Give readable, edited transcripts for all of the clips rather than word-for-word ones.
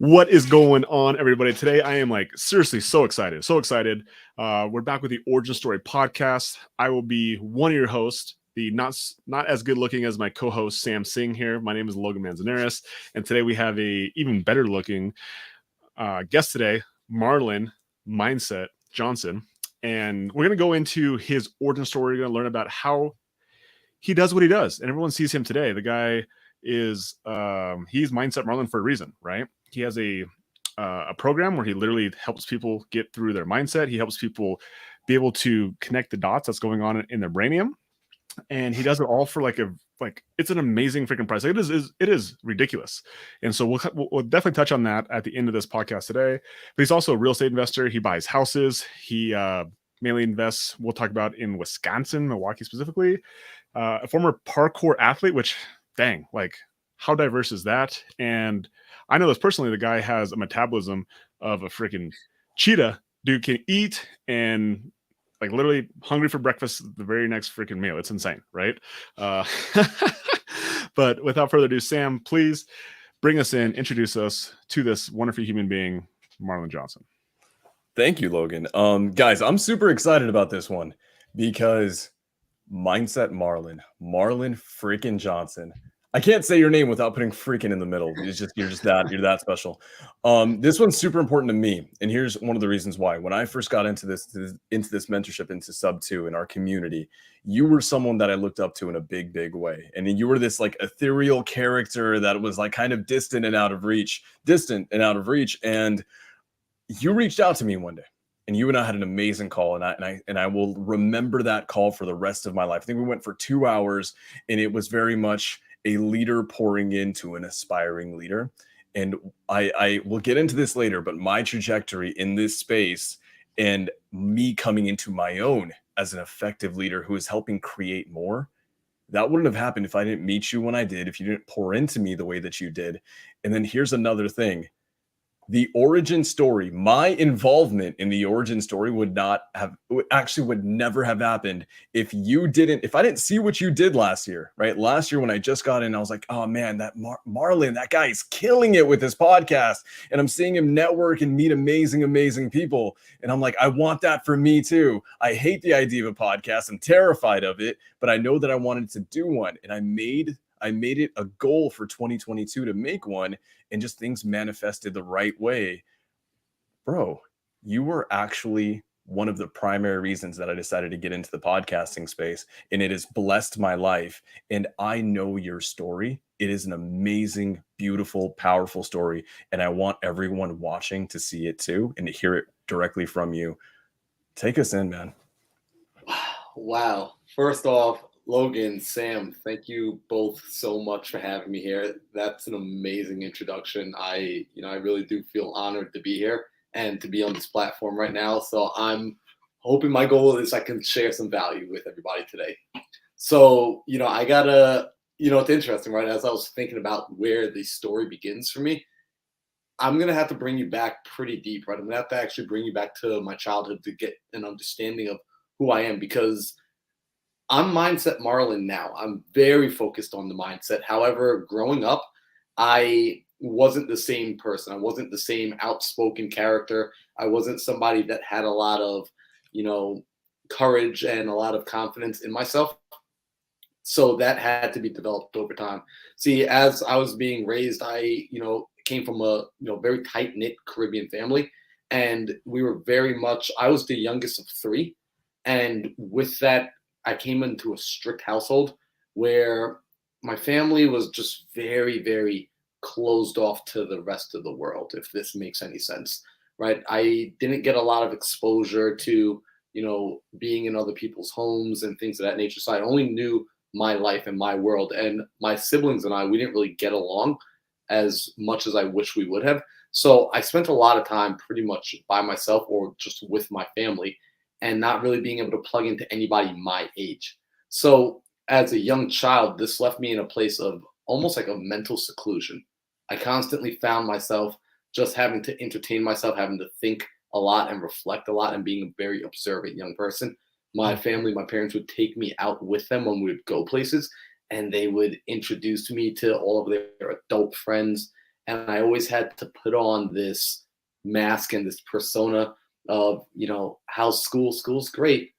What is going on, everybody? Today, I am like seriously so excited. So excited. We're back with the Origin Story podcast. I will be one of your hosts, the not as good looking as my co-host Sam Singh here. My name is Logan Manzanares, and today we have a even better looking guest today, Marlon Mindset Johnson, and we're gonna go into his origin story. We're gonna learn about how he does what he does, and everyone sees him today. The guy is he's Mindset Marlon for a reason, right? He has a program where he literally helps people get through their mindset. He helps people be able to connect the dots that's going on in their brainium, and he does it all for like it's an amazing freaking price. Like it is ridiculous. And so we'll definitely touch on that at the end of this podcast today. But he's also a real estate investor. He buys houses. He mainly invests. We'll talk about in Wisconsin, Milwaukee specifically. A former parkour athlete, which dang, like how diverse is that? And I know this personally, the guy has a metabolism of a freaking cheetah. Dude can eat and like literally hungry for breakfast the very next freaking meal. It's insane, right? Uh, but without further ado, Sam, please bring us in, introduce us to this wonderful human being, Marlon Johnson. Thank you, Logan. Guys, I'm super excited about this one because Mindset Marlon freaking Johnson. I can't say your name without putting freaking in the middle. You're that special. This one's super important to me, and here's one of the reasons why. When I first got into this mentorship, into Sub 2 in our community, you were someone that I looked up to in a big way, and you were this like ethereal character that was like kind of distant and out of reach, and you reached out to me one day. And you and I had an amazing call, and I will remember that call for the rest of my life. I think we went for 2 hours, and it was very much a leader pouring into an aspiring leader. And I will get into this later, but my trajectory in this space and me coming into my own as an effective leader who is helping create more, that wouldn't have happened if I didn't meet you when I did, if you didn't pour into me the way that you did. And then here's another thing. The origin story, my involvement in the origin story would never have happened if I didn't see what you did last year, right? Last year when I just got in, I was like, oh man, that Marlon, that guy is killing it with his podcast. And I'm seeing him network and meet amazing people. And I'm like, I want that for me too. I hate the idea of a podcast. I'm terrified of it, but I know that I wanted to do one. And I made it a goal for 2022 to make one, and just things manifested the right way. Bro, you were actually one of the primary reasons that I decided to get into the podcasting space, and it has blessed my life. And I know your story. It is an amazing, beautiful, powerful story. And I want everyone watching to see it too and to hear it directly from you. Take us in, man. Wow. First off, Logan, Sam, thank you both so much for having me here. That's an amazing introduction. I really do feel honored to be here and to be on this platform right now. So I'm hoping my goal is I can share some value with everybody today. So, it's interesting, right? As I was thinking about where the story begins for me, I'm going to have to bring you back pretty deep, right? I'm going to have to actually bring you back to my childhood to get an understanding of who I am, because I'm Mindset Marlon now. I'm very focused on the mindset. However, growing up, I wasn't the same person. I wasn't the same outspoken character. I wasn't somebody that had a lot of, courage and a lot of confidence in myself. So that had to be developed over time. See, as I was being raised, I, came from a, very tight-knit Caribbean family. And we were I was the youngest of three. And with that, I came into a strict household where my family was just very, very closed off to the rest of the world, if this makes any sense, right? I didn't get a lot of exposure to, being in other people's homes and things of that nature. So I only knew my life and my world. And my siblings and we didn't really get along as much as I wish we would have. So I spent a lot of time pretty much by myself or just with my family, and not really being able to plug into anybody my age. So as a young child, this left me in a place of almost like a mental seclusion. I constantly found myself just having to entertain myself, having to think a lot and reflect a lot, and being a very observant young person. My family, my parents would take me out with them when we would go places, and they would introduce me to all of their adult friends and I always had to put on this mask and this persona of, how's school? School's great.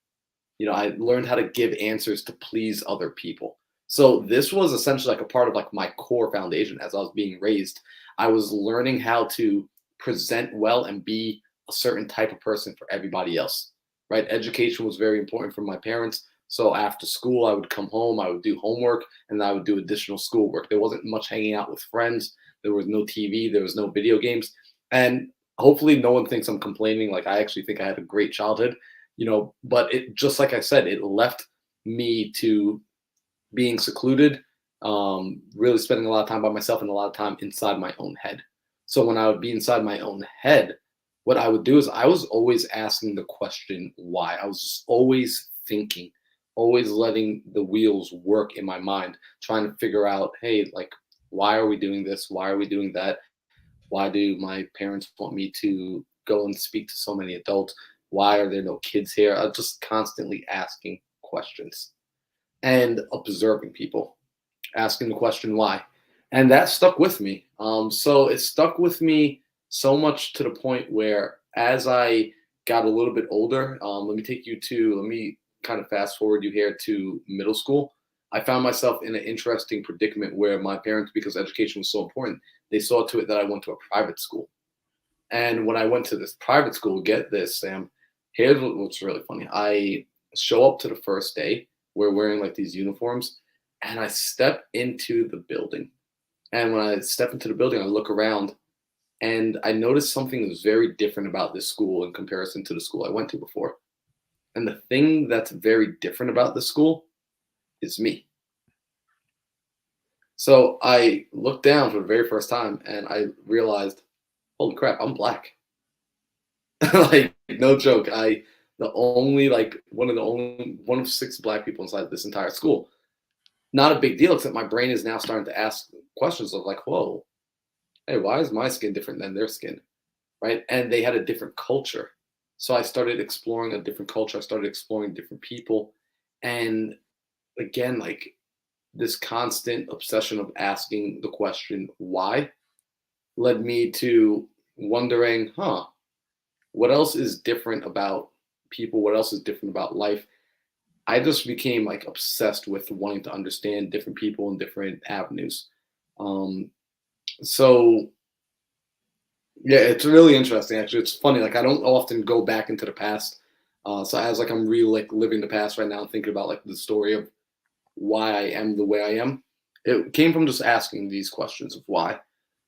I learned how to give answers to please other people. So this was essentially like a part of like my core foundation as I was being raised. I was learning how to present well and be a certain type of person for everybody else, right? Education was very important for my parents. So after school, I would come home, I would do homework, and I would do additional schoolwork. There wasn't much hanging out with friends. There was no TV, there was no video games. And hopefully no one thinks I'm complaining. Like, I actually think I had a great childhood, but it, just like I said, it left me to being secluded, really spending a lot of time by myself and a lot of time inside my own head. So when I would be inside my own head, what I would do is I was always asking the question why. I was always thinking, always letting the wheels work in my mind, trying to figure out, hey, like, why are we doing this? Why are we doing that? Why do my parents want me to go and speak to so many adults? Why are there no kids here? I was just constantly asking questions and observing people, asking the question why. And that stuck with me. So it stuck with me so much to the point where as I got a little bit older, let me kind of fast forward you here to middle school. I found myself in an interesting predicament where my parents, because education was so important, they saw to it that I went to a private school. And when I went to this private school, get this, Sam, here's what's really funny. I show up to the first day, we're wearing like these uniforms, and I step into the building. And when I step into the building, I look around and I noticed something that was very different about this school in comparison to the school I went to before. And the thing that's very different about this school is me. So I looked down for the very first time and I realized, holy crap, I'm black. Like, no joke. One of 6 black people inside this entire school. Not a big deal, except my brain is now starting to ask questions of like, whoa, hey, why is my skin different than their skin? Right? And they had a different culture. So I started exploring a different culture. I started exploring different people. And again, like, this constant obsession of asking the question why led me to wondering, what else is different about people? What else is different about life? I just became like obsessed with wanting to understand different people and different avenues. So yeah, it's really interesting. Actually, it's funny. Like, I don't often go back into the past. So as like I'm really like living the past right now and thinking about like the story of why I am the way I am. It came from just asking these questions of why.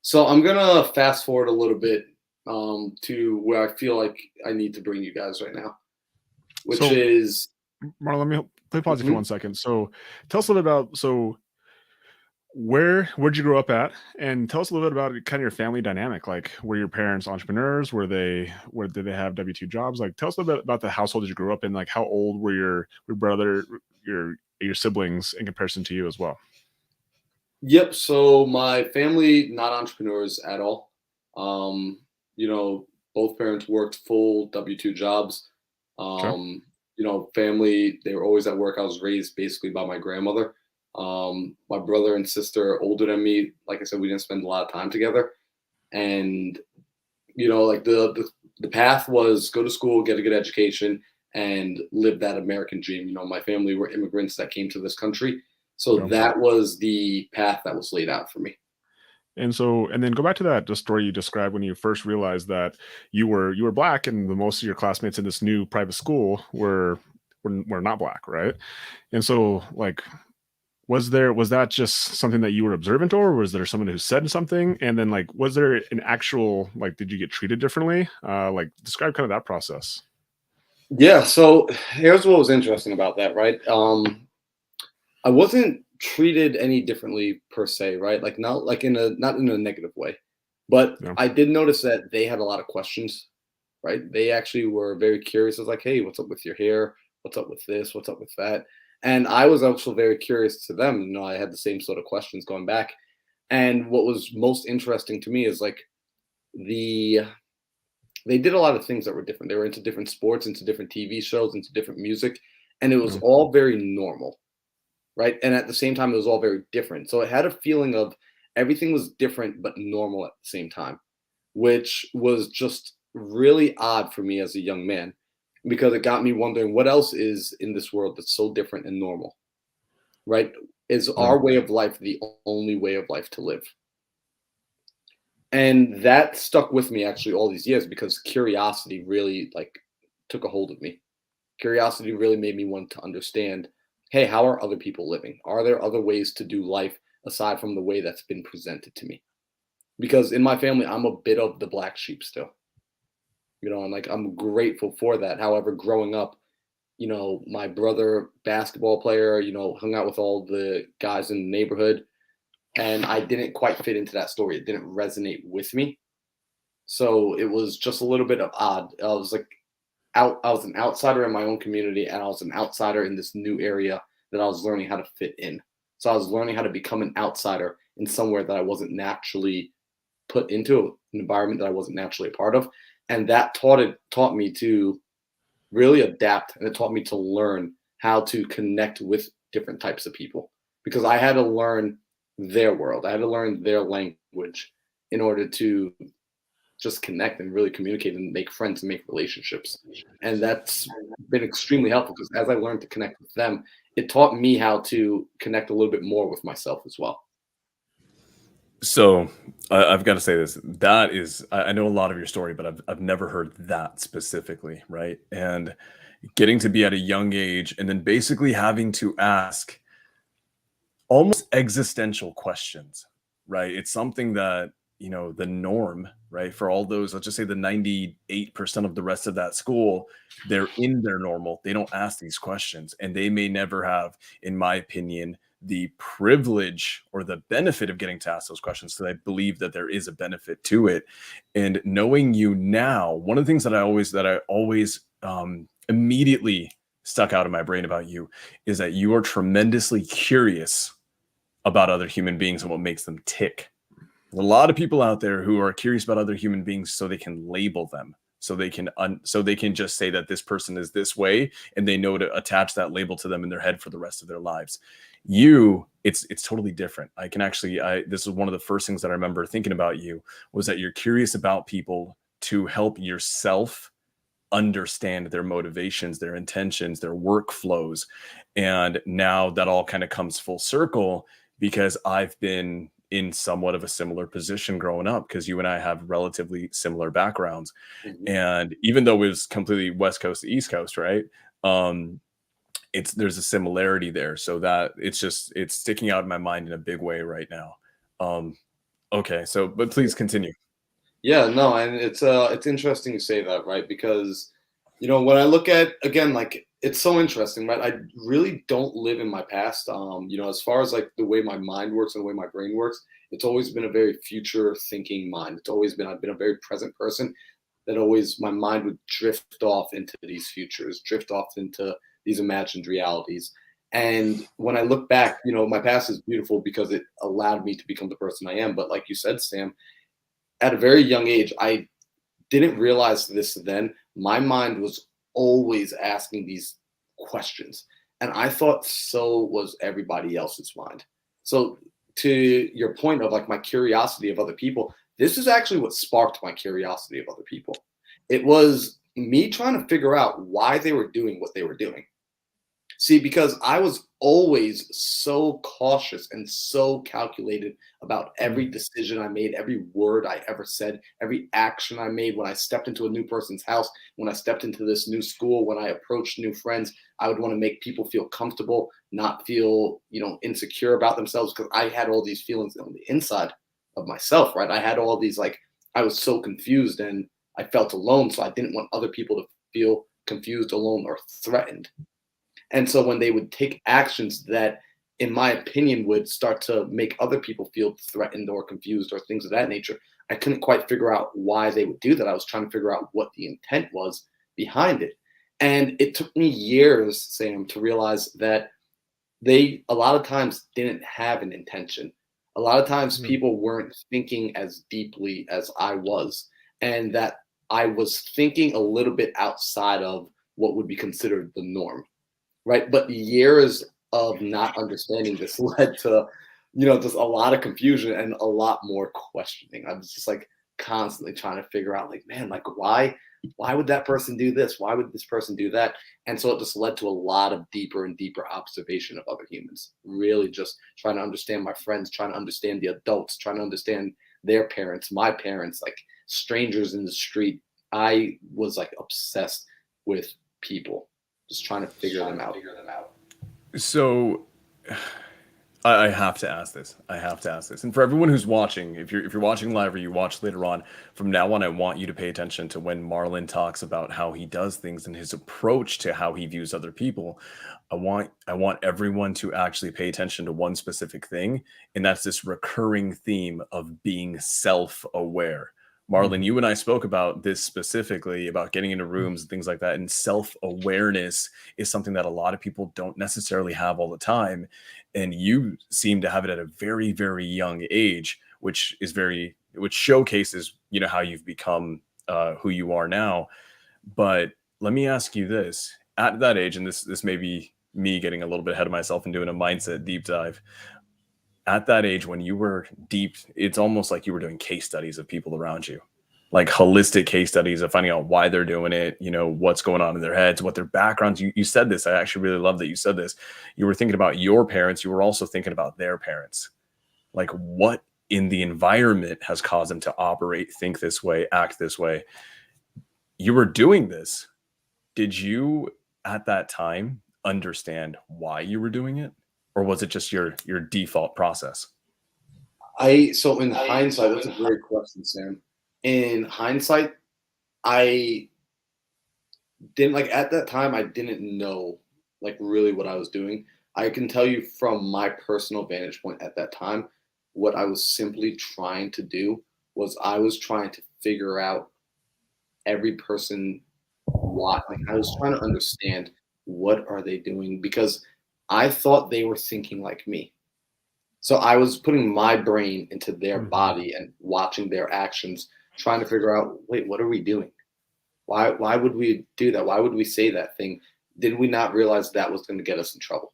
So I'm gonna fast forward a little bit to where I feel like I need to bring you guys right now, which is Marlon, let me pause you for Mhm. 1 second. So tell us a little bit about where'd you grow up at? And tell us a little bit about kind of your family dynamic. Like, were your parents entrepreneurs? Where did they have W-2 jobs? Like, tell us a little bit about the household that you grew up in. Like, how old were your brother, your siblings in comparison to you as well? Yep. So my family, not entrepreneurs at all. Um, both parents worked full W-2 jobs. Okay. Family, they were always at work. I was raised basically by my grandmother. My brother and sister are older than me. Like I said, we didn't spend a lot of time together. And, like the path was go to school, get a good education, and live that American dream. My family were immigrants that came to this country. So Okay. that was the path that was laid out for me. And then go back to the story you described when you first realized that you were black, and the most of your classmates in this new private school were not black, right? And so, like, was that just something that you were observant, or was there someone who said something? And then, like, was there an actual, like, did you get treated differently? Like, describe kind of that process. Yeah, so here's what was interesting about that, right? I wasn't treated any differently per se, right? Like, not in a negative way. But Yeah. I did notice that they had a lot of questions, right? They actually were very curious. I was like, hey, what's up with your hair? What's up with this? What's up with that? And I was also very curious to them. I had the same sort of questions going back. And what was most interesting to me is like the they did a lot of things that were different. They were into different sports, into different TV shows, into different music, and it was Yeah. all very normal, right? And at the same time, it was all very different. So it had a feeling of everything was different but normal at the same time, which was just really odd for me as a young man because it got me wondering what else is in this world that's so different and normal, right? Is our way of life the only way of life to live? And that stuck with me actually all these years because curiosity really like took a hold of me. Curiosity really made me want to understand, hey, how are other people living? Are there other ways to do life aside from the way that's been presented to me? Because in my family, I'm a bit of the black sheep still. And like I'm grateful for that. However, growing up, my brother, basketball player, hung out with all the guys in the neighborhood, and I didn't quite fit into that story. It didn't resonate with me. So it was just a little bit of odd. I was an outsider in my own community, and I was an outsider in this new area that I was learning how to fit in. So I was learning how to become an outsider in somewhere that I wasn't naturally put into, an environment that I wasn't naturally a part of. And that taught me to really adapt, and it taught me to learn how to connect with different types of people because I had to learn their world. I had to learn their language in order to just connect and really communicate and make friends and make relationships. And that's been extremely helpful because as I learned to connect with them, it taught me how to connect a little bit more with myself as well. So I've got to say this. That is, I know a lot of your story, but I've never heard that specifically, right? And getting to be at a young age and then basically having to ask almost existential questions, right? It's something that, the norm, right? For all those, let's just say the 98% of the rest of that school, they're in their normal. They don't ask these questions and they may never have, in my opinion, the privilege or the benefit of getting to ask those questions. So I believe that there is a benefit to it. And knowing you now, one of the things that I always immediately stuck out of my brain about you is that you are tremendously curious about other human beings and what makes them tick. There's a lot of people out there who are curious about other human beings so they can label them, so they can just say that this person is this way and they know to attach that label to them in their head for the rest of their lives. It's totally different. This is one of the first things that I remember thinking about you was that you're curious about people to help yourself understand their motivations, their intentions, their workflows. And now that all kind of comes full circle because I've been in somewhat of a similar position growing up because you and I have relatively similar backgrounds. Mhm. And even though it was completely West Coast to East Coast, right? There's a similarity there. So that it's sticking out in my mind in a big way right now. Okay. So, but please continue. Yeah, no, and it's interesting you say that, right? Because when I look at again, like it's so interesting, right? I really don't live in my past. As far as like the way my mind works and the way my brain works, it's always been a very future thinking mind. I've been a very present person that always my mind would drift off into these futures, drift off into these imagined realities. And when I look back, my past is beautiful because it allowed me to become the person I am. But like you said, Sam, at a very young age, I didn't realize this then. My mind was always asking these questions. And I thought so was everybody else's mind. So to your point of like my curiosity of other people, this is actually what sparked my curiosity of other people. It was me trying to figure out why they were doing what they were doing. See, because I was always so cautious and so calculated about every decision I made, every word I ever said, every action I made when I stepped into a new person's house, when I stepped into this new school, when I approached new friends, I would want to make people feel comfortable, not feel, insecure about themselves because I had all these feelings on the inside of myself, right? I had all these I was so confused and I felt alone, so I didn't want other people to feel confused, alone, or threatened. And so when they would take actions that, in my opinion, would start to make other people feel threatened or confused or things of that nature, I couldn't quite figure out why they would do that. I was trying to figure out what the intent was behind it. And it took me years, Sam, to realize that they a lot of times didn't have an intention. A lot of times people weren't thinking as deeply as I was, and that I was thinking a little bit outside of what would be considered the norm. Right. But years of not understanding this led to just a lot of confusion and a lot more questioning. I was just like constantly trying to figure out, like, man, like why would that person do this? Why would this person do that? And so it just led to a lot of deeper and deeper observation of other humans. Really just trying to understand my friends, trying to understand the adults, trying to understand their parents, my parents, like strangers in the street. I was like obsessed with people, just trying to figure them out. So I have to ask this. I have to ask this. And for everyone who's watching, if you're watching live or you watch later on, from now on, I want you to pay attention to when Marlon talks about how he does things and his approach to how he views other people. I want everyone to actually pay attention to one specific thing, and that's this recurring theme of being self-aware. Marlon, you and I spoke about this specifically about getting into rooms and things like that. And self-awareness is something that a lot of people don't necessarily have all the time. And you seem to have it at a very, very young age, which showcases, how you've become who you are now. But let me ask you this: at that age, and this may be me getting a little bit ahead of myself and doing a mindset deep dive. At that age, when you were deep, it's almost like you were doing case studies of people around you, like holistic case studies of finding out why they're doing it, what's going on in their heads, what their backgrounds. You said this. I actually really love that you said this. You were thinking about your parents. You were also thinking about their parents. Like, what in the environment has caused them to operate, think this way, act this way? You were doing this. Did you, at that time, understand why you were doing it? Or was it just your default process? So in hindsight, that's a great question, Sam. In hindsight, I didn't like at that time, I didn't know like really what I was doing. I can tell you from my personal vantage point at that time, what I was simply trying to do was I was trying to figure out every person what like I was trying to understand what are they doing because I thought they were thinking like me. So I was putting my brain into their body and watching their actions, trying to figure out, wait, what are we doing? Why would we do that? Why would we say that thing? Did we not realize that was going to get us in trouble?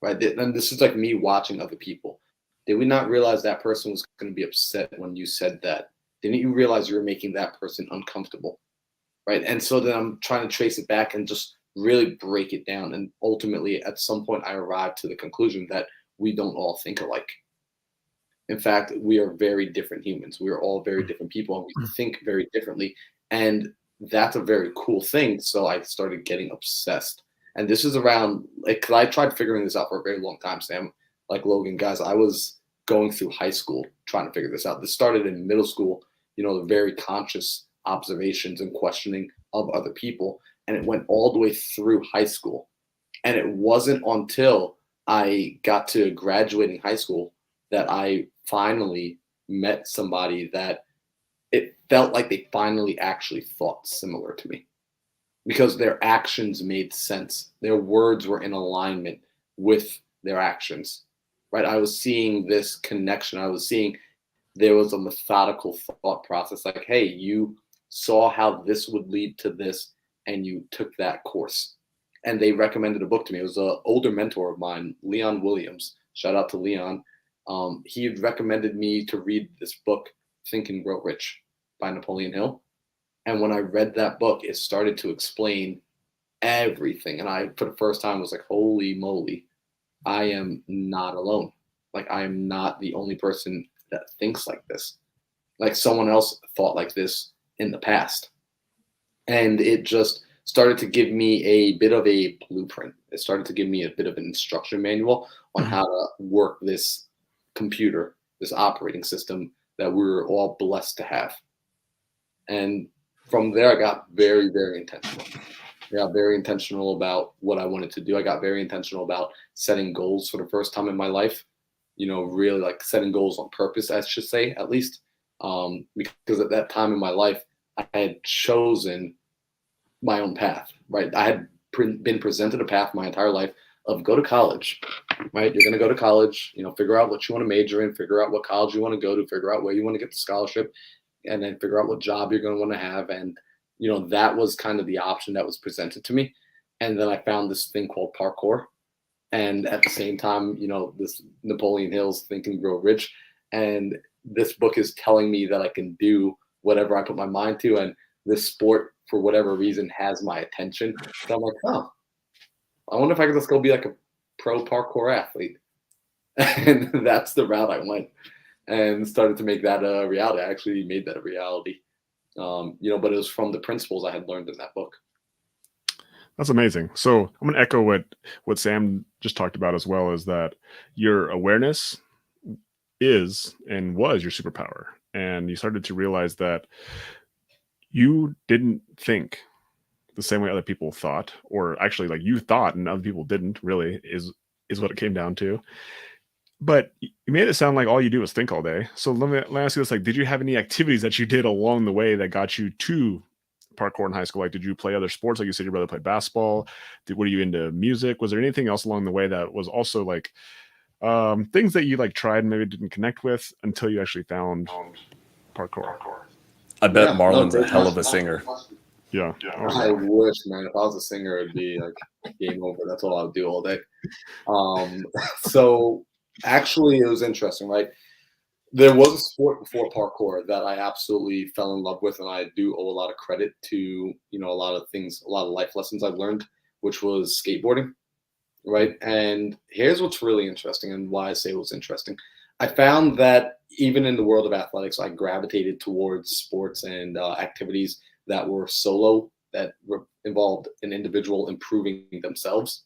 Right? And this is like me watching other people. Did we not realize that person was going to be upset when you said that? Didn't you realize you were making that person uncomfortable? Right? And so then I'm trying to trace it back and just really break it down. And ultimately, at some point, I arrived to the conclusion that we don't all think alike. In fact, we are very different humans. We are all very different people, and we think very differently. And that's a very cool thing. So I started getting obsessed. And this is around, like, 'cause I tried figuring this out for a very long time, Sam. Like Logan, guys, I was going through high school trying to figure this out. This started in middle school, the very conscious observations and questioning of other people. And it went all the way through high school. And it wasn't until I got to graduating high school that I finally met somebody that it felt like they finally actually thought similar to me because their actions made sense. Their words were in alignment with their actions, right? I was seeing this connection. I was seeing there was a methodical thought process like, hey, you saw how this would lead to this and you took that course. And they recommended a book to me. It was an older mentor of mine, Leon Williams. Shout out to Leon. He had recommended me to read this book, Think and Grow Rich by Napoleon Hill. And when I read that book, it started to explain everything. And I, for the first time, was like, holy moly, I am not alone. Like, I am not the only person that thinks like this. Like, someone else thought like this in the past. And it just started to give me a bit of a blueprint. It started to give me a bit of an instruction manual on how to work this computer, this operating system that we're all blessed to have. And from there, I got very, very intentional. I got very intentional about what I wanted to do. I got very intentional about setting goals for the first time in my life, really like setting goals on purpose, I should say, at least. Because at that time in my life, I had chosen my own path, right? I had been presented a path my entire life of go to college, right? You're going to go to college, figure out what you want to major in, figure out what college you want to go to, figure out where you want to get the scholarship, and then figure out what job you're going to want to have. And, that was kind of the option that was presented to me. And then I found this thing called parkour. And at the same time, this Napoleon Hill's Think and Grow Rich. And this book is telling me that I can do whatever I put my mind to. And this sport, for whatever reason, has my attention. So I'm like, oh, I wonder if I could just go be like a pro parkour athlete. And that's the route I went and started to make that a reality. I actually made that a reality. But it was from the principles I had learned in that book. That's amazing. So I'm going to echo what Sam just talked about as well, is that your awareness is and was your superpower. And you started to realize that you didn't think the same way other people thought, or actually like you thought and other people didn't, really is what it came down to. But you made it sound like all you do is think all day. So let me ask you this: like, did you have any activities that you did along the way that got you to parkour in high school? Like, did you play other sports? Like you said, your brother played basketball. Were you into music? Was there anything else along the way that was also like things that you like tried and maybe didn't connect with until you actually found parkour? I bet Yeah, Marlon's no, a hell of a singer. Yeah. I wish, man. If I was a singer, it'd be like game over. That's all I would do all day. So actually, it was interesting, right? There was a sport before parkour that I absolutely fell in love with, and I do owe a lot of credit to, a lot of things, a lot of life lessons I've learned, which was skateboarding, right? And here's what's really interesting and why I say it was interesting. I found that even in the world of athletics, I gravitated towards sports and activities that were solo, that were involved an individual improving themselves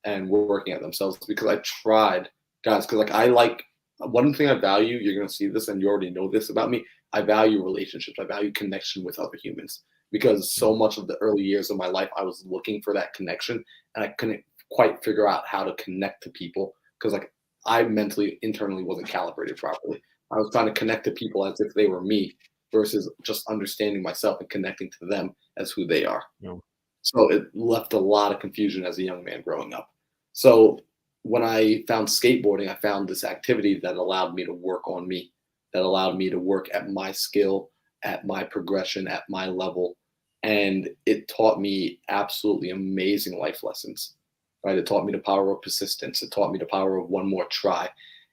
and working at themselves, because I tried, guys, because like I like one thing I value, you're going to see this and you already know this about me. I value relationships. I value connection with other humans, because so much of the early years of my life, I was looking for that connection and I couldn't quite figure out how to connect to people, because like I mentally, internally wasn't calibrated properly. I was trying to connect to people as if they were me versus just understanding myself and connecting to them as who they are. Yeah. So it left a lot of confusion as a young man growing up. So when I found skateboarding, I found this activity that allowed me to work on me, that allowed me to work at my skill, at my progression, at my level. And it taught me absolutely amazing life lessons, right? It taught me the power of persistence. It taught me the power of one more try.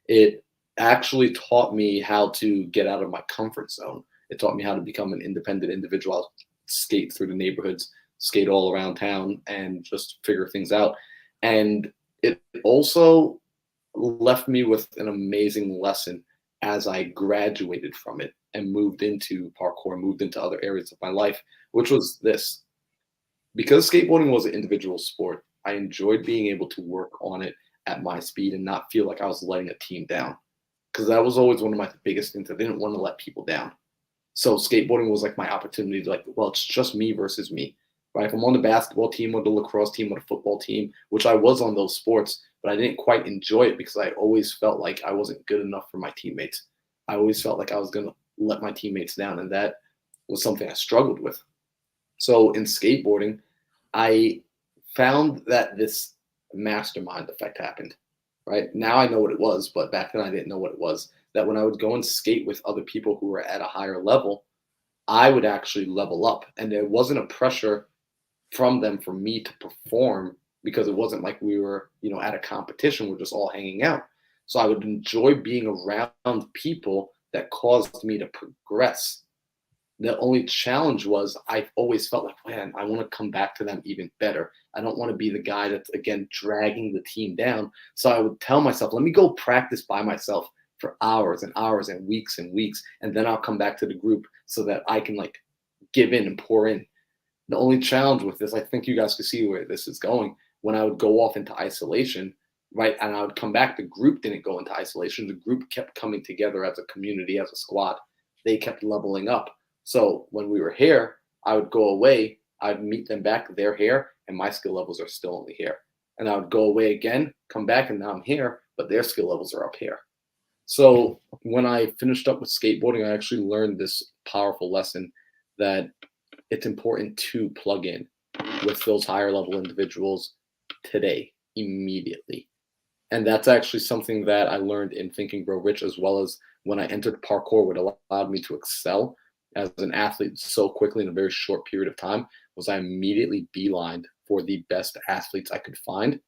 It actually taught me how to get out of my comfort zone. It taught me how to become an independent individual. I'll skate through the neighborhoods, skate all around town, and just figure things out. And it also left me with an amazing lesson as I graduated from it and moved into parkour, moved into other areas of my life, which was this. Because skateboarding was an individual sport, I enjoyed being able to work on it at my speed and not feel like I was letting a team down. Because that was always one of my biggest things. I didn't want to let people down. So skateboarding was like my opportunity to like, well, it's just me versus me, right? If I'm on the basketball team or the lacrosse team or the football team, which I was on those sports, but I didn't quite enjoy it because I always felt like I wasn't good enough for my teammates. I always felt like I was going to let my teammates down, and that was something I struggled with. So in skateboarding, I found that this mastermind effect happened, right? Now I know what it was, but back then I didn't know what it was. That when I would go and skate with other people who were at a higher level, I would actually level up. And there wasn't a pressure from them for me to perform, because it wasn't like we were, at a competition. We're just all hanging out. So I would enjoy being around people that caused me to progress. The only challenge was I always felt like, man, I want to come back to them even better. I don't want to be the guy that's, again, dragging the team down. So I would tell myself, let me go practice by myself for hours and hours and weeks, and then I'll come back to the group so that I can like give in and pour in. The only challenge with this, I think you guys could see where this is going. When I would go off into isolation, right, and I would come back, the group didn't go into isolation. The group kept coming together as a community, as a squad. They kept leveling up. So when we were here, I would go away, I'd meet them back, they're here, and my skill levels are still only here. And I would go away again, come back, and now I'm here, but their skill levels are up here. So when I finished up with skateboarding, I actually learned this powerful lesson that it's important to plug in with those higher level individuals today, immediately. And that's actually something that I learned in Think and Grow Rich, as well as when I entered parkour, what allowed me to excel as an athlete so quickly in a very short period of time, was I immediately beelined for the best athletes I could find.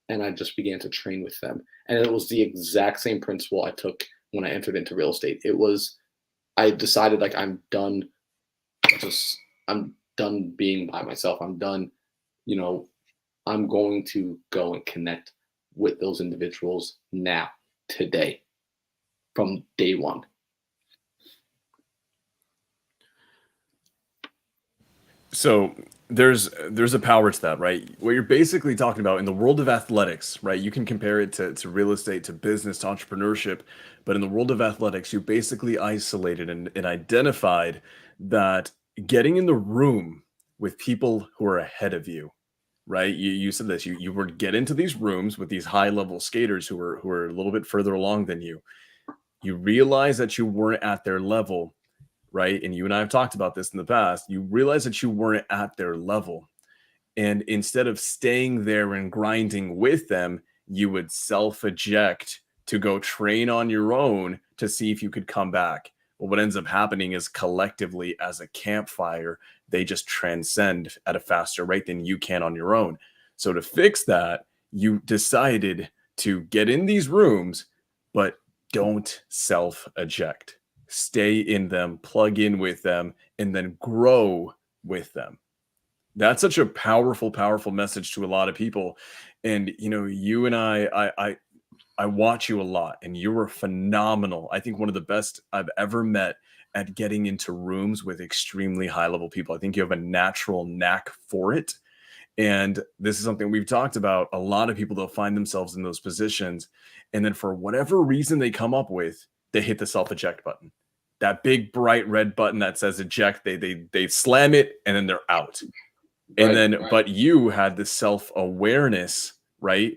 and I just began to train with them. And it was the exact same principle I took when I entered into real estate. It was, I decided like I'm done being by myself. I'm done, you know, I'm going to go and connect with those individuals now, today, from day one. So there's a power to that, right? What you're basically talking about in the world of athletics, right? You can compare it to real estate, to business, to entrepreneurship, but in the world of athletics, you basically isolated and identified that getting in the room with people who are ahead of you, right? You said this, you would get into these rooms with these high level skaters who were a little bit further along than you. You realize that you weren't at their level, right? And you and I have talked about this in the past. You realize that you weren't at their level. And instead of staying there and grinding with them, you would self-eject to go train on your own to see if you could come back. Well, what ends up happening is collectively as a campfire, they just transcend at a faster rate than you can on your own. So to fix that, you decided to get in these rooms, but don't self-eject. Stay in them, plug in with them, and then grow with them. That's such a powerful, powerful message to a lot of people. And you and I watch you a lot, and you were phenomenal. I think one of the best I've ever met at getting into rooms with extremely high level people. I think you have a natural knack for it. And this is something we've talked about. A lot of people, they'll find themselves in those positions, and then for whatever reason they come up with, they hit the self-eject button. That big bright red button that says eject, they slam it and then they're out. And but you had the self-awareness, right,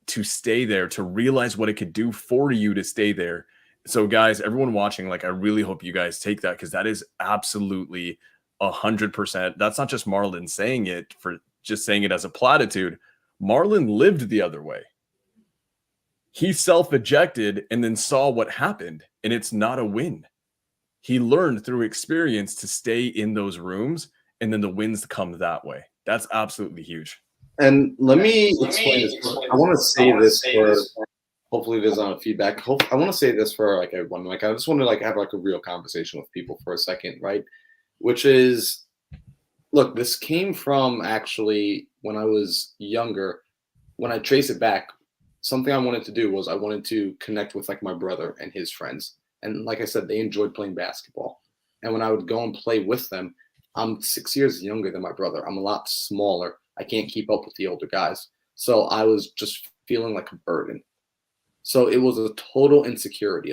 to stay there, to realize what it could do for you to stay there. So guys, everyone watching, like, I really hope you guys take that, because that is absolutely 100%. That's not just Marlon saying it for just saying it as a platitude. Marlon lived the other way. He self-ejected and then saw what happened, and it's not a win. He learned through experience to stay in those rooms, and then the wins come that way. That's absolutely huge. And let me explain this. I want to say this for, hopefully there's not feedback. I want to say this for like everyone. Like, I just want to like have like a real conversation with people for a second, right? Which is, look, this came from actually when I was younger. When I trace it back, something I wanted to do was I wanted to connect with like my brother and his friends. And like I said, they enjoyed playing basketball. And when I would go and play with them, I'm 6 years younger than my brother. I'm a lot smaller. I can't keep up with the older guys. So I was just feeling like a burden. So it was a total insecurity,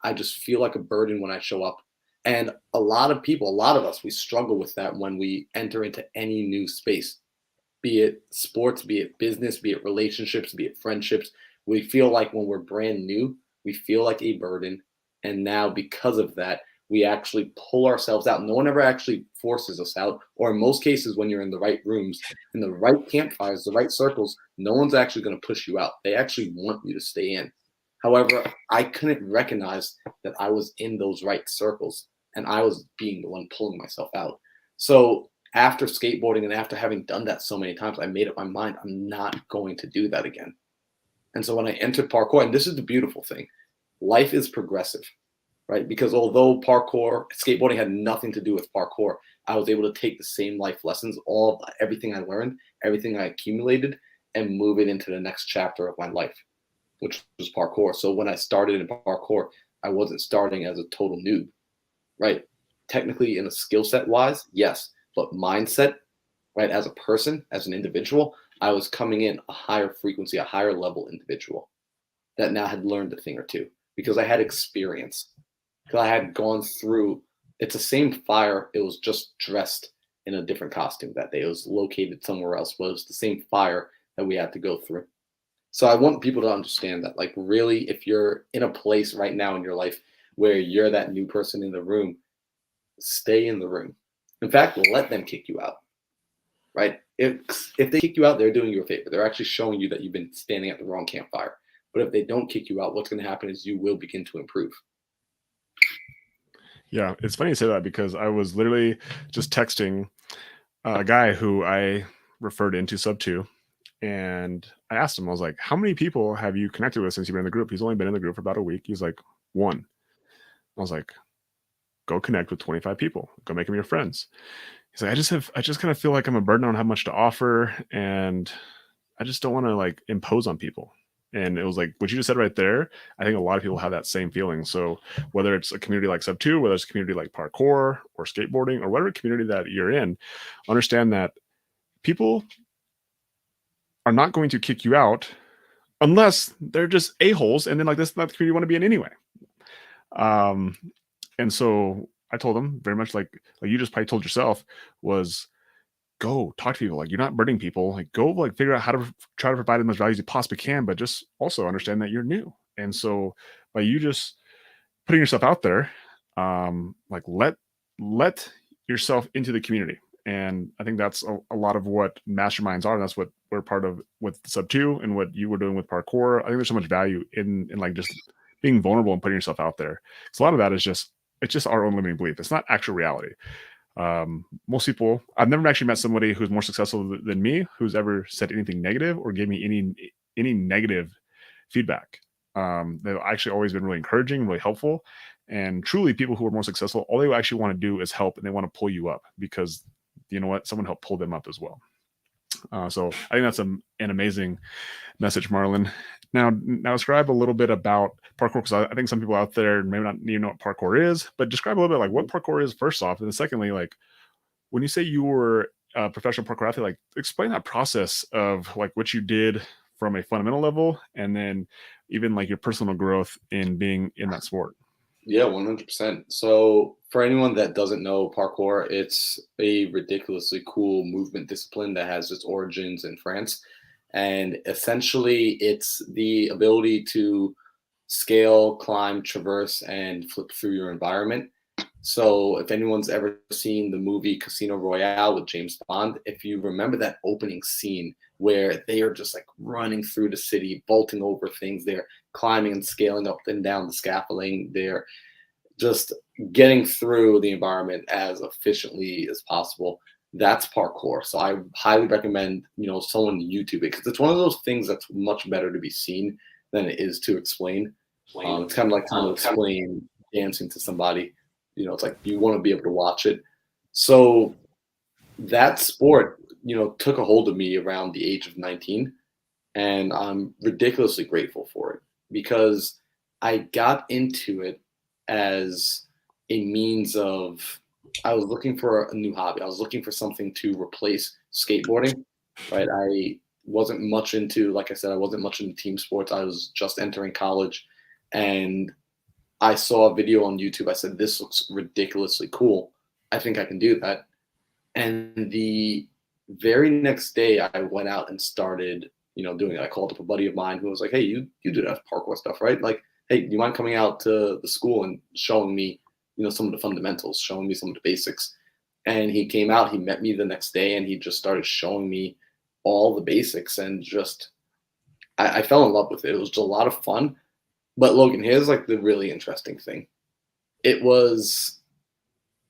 I just feel like a burden when I show up. And a lot of people, a lot of us, we struggle with that when we enter into any new space, be it sports, be it business, be it relationships, be it friendships. We feel like when we're brand new, we feel like a burden. And now because of that, we actually pull ourselves out. No one ever actually forces us out. Or in most cases, when you're in the right rooms, in the right campfires, the right circles, no one's actually going to push you out. They actually want you to stay in. However, I couldn't recognize that I was in those right circles, and I was being the one pulling myself out. So after skateboarding and after having done that so many times, I made up my mind, I'm not going to do that again. And so when I entered parkour, and this is the beautiful thing, life is progressive, right? Because although skateboarding had nothing to do with parkour, I was able to take the same life lessons, everything I learned, everything I accumulated, and move it into the next chapter of my life, which was parkour. So when I started in parkour, I wasn't starting as a total noob, right? Technically, in a skill set wise, yes, but mindset, right? As a person, as an individual, I was coming in a higher frequency, a higher level individual that now had learned a thing or two because I had experience, because I had gone through. It's the same fire. It was just dressed in a different costume that day. It was located somewhere else, but it was the same fire that we had to go through. So I want people to understand that, like, really, if you're in a place right now in your life where you're that new person in the room, stay in the room. In fact, let them kick you out, right? If they kick you out, they're doing you a favor. They're actually showing you that you've been standing at the wrong campfire. But if they don't kick you out, what's going to happen is you will begin to improve. Yeah, it's funny you say that because I was literally just texting a guy who I referred into sub 2, And I asked him, I was like, how many people have you connected with since you've been in the group? He's only been in the group for about a week. He's like, one. I was like, go connect with 25 people. Go make them your friends. He's like, I just kind of feel like I'm a burden. I don't have much to offer. And I just don't want to like impose on people. And it was like what you just said right there. I think a lot of people have that same feeling. So whether it's a community like Sub 2, whether it's a community like parkour or skateboarding or whatever community that you're in, understand that people are not going to kick you out unless they're just a-holes. And then like that's not the community you want to be in anyway. And so I told them very much like you just probably told yourself was go talk to people. Like you're not burning people. Like go like figure out how to try to provide as much value as you possibly can, but just also understand that you're new. And so by you just putting yourself out there, like let yourself into the community. And I think that's a lot of what masterminds are. And that's what we're part of with Sub 2 and what you were doing with parkour. I think there's so much value in like just being vulnerable and putting yourself out there. So a lot of that is it's just our own limiting belief. It's not actual reality. Most people, I've never actually met somebody who's more successful than me who's ever said anything negative or gave me any negative feedback. They've actually always been really encouraging, really helpful, and truly people who are more successful, all they actually want to do is help, and they want to pull you up because you know what, someone helped pull them up as well. So I think that's an amazing message, Marlon. Now describe a little bit about parkour, because I think some people out there maybe not even know what parkour is, but describe a little bit like what parkour is first off, and then secondly, like when you say you were a professional parkour athlete, like explain that process of like what you did from a fundamental level, and then even like your personal growth in being in that sport. Yeah, 100%. So, for anyone that doesn't know parkour, it's a ridiculously cool movement discipline that has its origins in France. And essentially, it's the ability to scale, climb, traverse, and flip through your environment. So, if anyone's ever seen the movie Casino Royale with James Bond, if you remember that opening scene where they are just like running through the city, vaulting over things, they're climbing and scaling up and down the scaffolding, they're just getting through the environment as efficiently as possible. That's parkour. So I highly recommend, someone YouTube it because it's one of those things that's much better to be seen than it is to explain. It's kind of like trying to explain dancing to somebody. It's like you want to be able to watch it. So that sport, took a hold of me around the age of 19, and I'm ridiculously grateful for it because I got into it as a means of I was looking for a new hobby. I was looking for something to replace skateboarding, right? I wasn't much into, like I said, I wasn't much into team sports. I was just entering college, and I saw a video on YouTube. I said, this looks ridiculously cool. I think I can do that. And the very next day I went out and started, doing it. I called up a buddy of mine who was like, hey, you do that parkour stuff, right? Like, hey, do you mind coming out to the school and showing me, some of the fundamentals, showing me some of the basics? And he came out, he met me the next day, and he just started showing me all the basics. And just, I fell in love with it. It was just a lot of fun. But Logan, here's like the really interesting thing. It was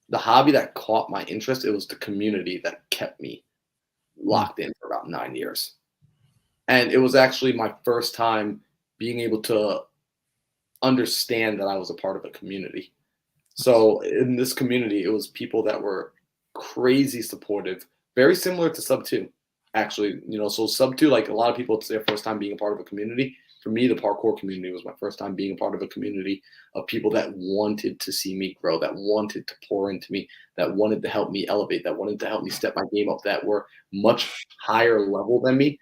the hobby that caught my interest. It was the community that kept me locked in for about 9 years. And it was actually my first time being able to understand that I was a part of a community. So in this community, it was people that were crazy supportive, very similar to Sub 2, actually. So Sub 2, like a lot of people, it's their first time being a part of a community. For me, the parkour community was my first time being a part of a community of people that wanted to see me grow, that wanted to pour into me, that wanted to help me elevate, that wanted to help me step my game up, that were much higher level than me,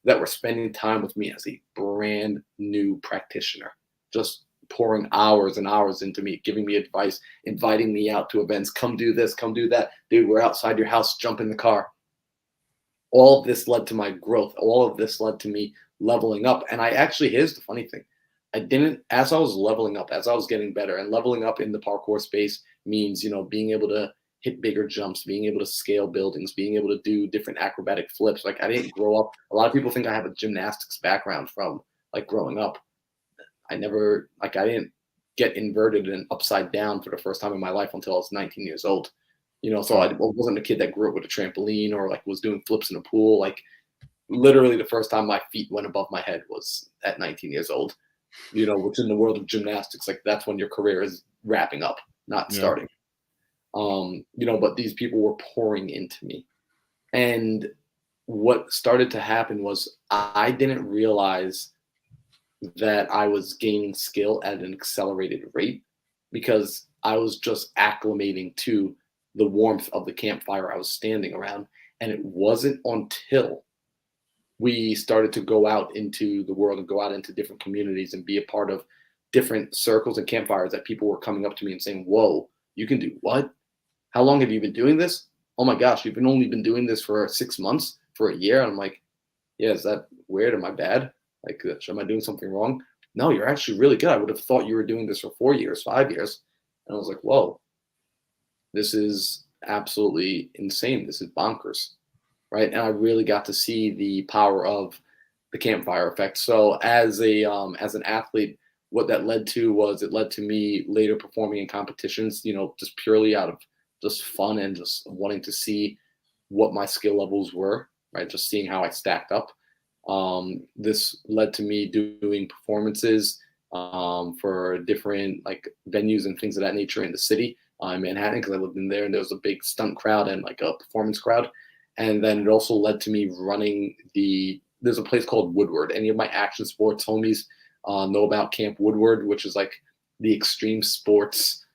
that were spending time with me as a brand new practitioner, just pouring hours and hours into me, giving me advice, inviting me out to events. Come do this, come do that. Dude, we're outside your house, jump in the car. All of this led to my growth. All of this led to me leveling up. And here's the funny thing. As I was leveling up, as I was getting better, and leveling up in the parkour space means, being able to hit bigger jumps, being able to scale buildings, being able to do different acrobatic flips. Like I didn't grow up. A lot of people think I have a gymnastics background from like growing up. I didn't get inverted and upside down for the first time in my life until I was 19 years old. So I wasn't a kid that grew up with a trampoline or like was doing flips in a pool. Like literally the first time my feet went above my head was at 19 years old. Which in the world of gymnastics, like that's when your career is wrapping up, not Yeah. starting. But these people were pouring into me. And what started to happen was I didn't realize that I was gaining skill at an accelerated rate because I was just acclimating to the warmth of the campfire I was standing around. And it wasn't until we started to go out into the world and go out into different communities and be a part of different circles and campfires that people were coming up to me and saying, "Whoa, you can do what? How long have you been doing this? Oh my gosh, you've only been doing this for 6 months, for a year." And I'm like, "Yeah, is that weird? Am I bad? Like, am I doing something wrong?" "No, you're actually really good. I would have thought you were doing this for 4 years, 5 years." And I was like, "Whoa, this is absolutely insane. This is bonkers." Right. And I really got to see the power of the campfire effect. So as an athlete, what that led to was it led to me later performing in competitions, just purely out of just fun and just wanting to see what my skill levels were, right? Just seeing how I stacked up. This led to me doing performances for different like venues and things of that nature in the city in Manhattan, because I lived in there and there was a big stunt crowd and like a performance crowd. And then it also led to me running there's a place called Woodward. Any of my action sports homies know about Camp Woodward, which is like the extreme sports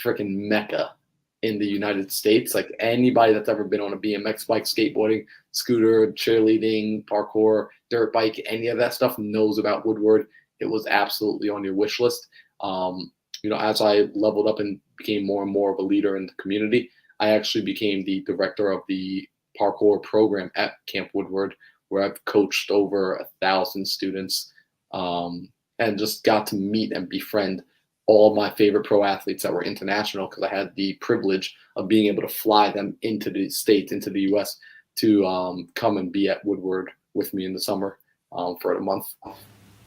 freaking mecca in the United States. Like anybody that's ever been on a BMX bike, skateboarding, scooter, cheerleading, parkour, dirt bike, any of that stuff knows about Woodward. It was absolutely on your wish list. As I leveled up and became more and more of a leader in the community, I actually became the director of the parkour program at Camp Woodward, where I've coached over 1,000 students and just got to meet and befriend all of my favorite pro athletes that were international, because I had the privilege of being able to fly them into the States, into the US, to come and be at Woodward with me in the summer for a month.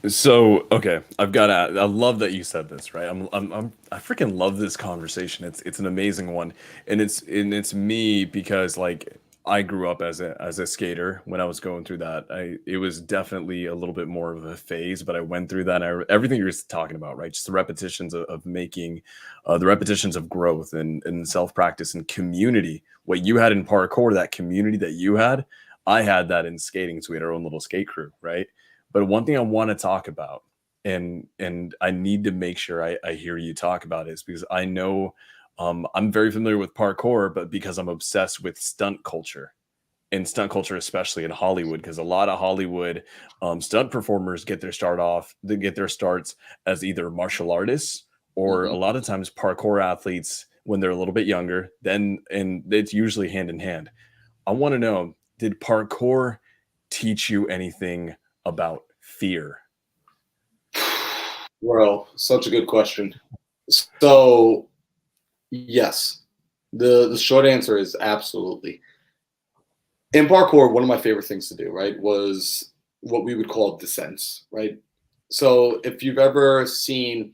So, okay, I love that you said this, right? I freaking love this conversation. It's an amazing one. And it's me because like I grew up as a skater when I was going through that. It was definitely a little bit more of a phase, but I went through that. And everything you're just talking about, right? Just the repetitions of making, the repetitions of growth and self-practice and community. What you had in parkour, that community that you had, I had that in skating. So we had our own little skate crew, right? But one thing I want to talk about, and I need to make sure I hear you talk about it, is because I know I'm very familiar with parkour, but because I'm obsessed with stunt culture, and stunt culture, especially in Hollywood, because a lot of Hollywood stunt performers they get their starts as either martial artists or a lot of times parkour athletes when they're a little bit younger. And it's usually hand in hand. I want to know, did parkour teach you anything about fear? Well, such a good question. So, yes, the short answer is absolutely. In parkour, one of my favorite things to do, right, was what we would call descents, right? So, if you've ever seen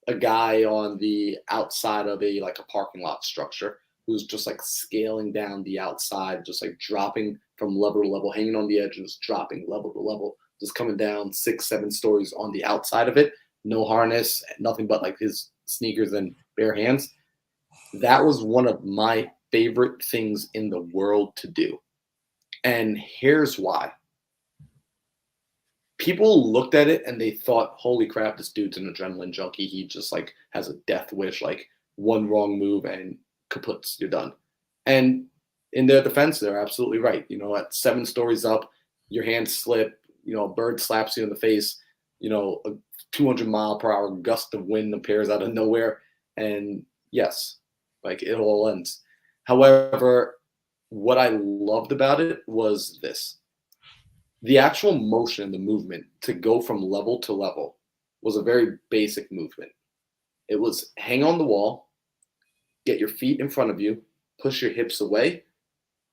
a guy on the outside of a parking lot structure who's just like scaling down the outside, just like dropping from level to level, hanging on the edge and just dropping level to level, just coming down 6, 7 stories on the outside of it, no harness, nothing but like his sneakers and bare hands. That was one of my favorite things in the world to do. And here's why. People looked at it and they thought, holy crap, this dude's an adrenaline junkie. He just like has a death wish, like one wrong move and kaputs, you're done. And in their defense, they're absolutely right. At 7 stories up, your hands slip, a bird slaps you in the face, a 200-mile-per-hour gust of wind appears out of nowhere. And yes, like it all ends. However, what I loved about it was this. The actual motion and the movement to go from level to level was a very basic movement. It was hang on the wall, get your feet in front of you, push your hips away,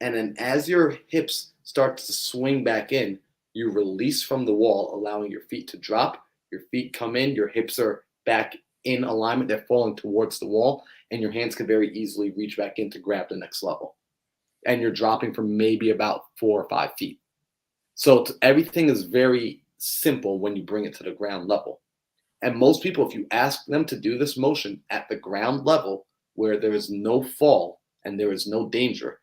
and then as your hips start to swing back in, you release from the wall, allowing your feet to drop. Your feet come in, your hips are back in alignment, they're falling towards the wall, and your hands can very easily reach back in to grab the next level. And you're dropping from maybe about 4 or 5 feet. So everything is very simple when you bring it to the ground level. And most people, if you ask them to do this motion at the ground level where there is no fall and there is no danger,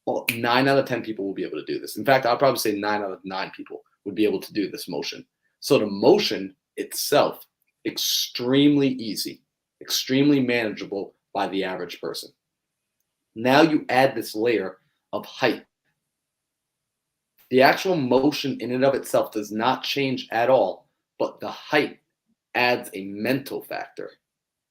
well, 9 out of 10 people will be able to do this. In fact, I'll probably say 9 out of 9 people would be able to do this motion. So the motion itself, extremely easy, extremely manageable by the average person. Now you add this layer of height. The actual motion in and of itself does not change at all, but the height adds a mental factor.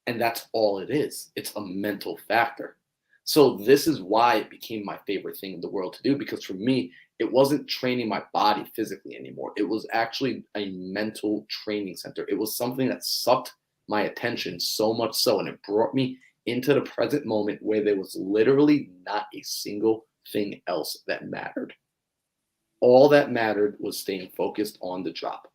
And that's all it is. It's a mental factor. So this is why it became my favorite thing in the world to do, because for me, it wasn't training my body physically anymore. It was actually a mental training center. It was something that sucked my attention so much so, and it brought me into the present moment where there was literally not a single thing else that mattered. All that mattered was staying focused on the drop.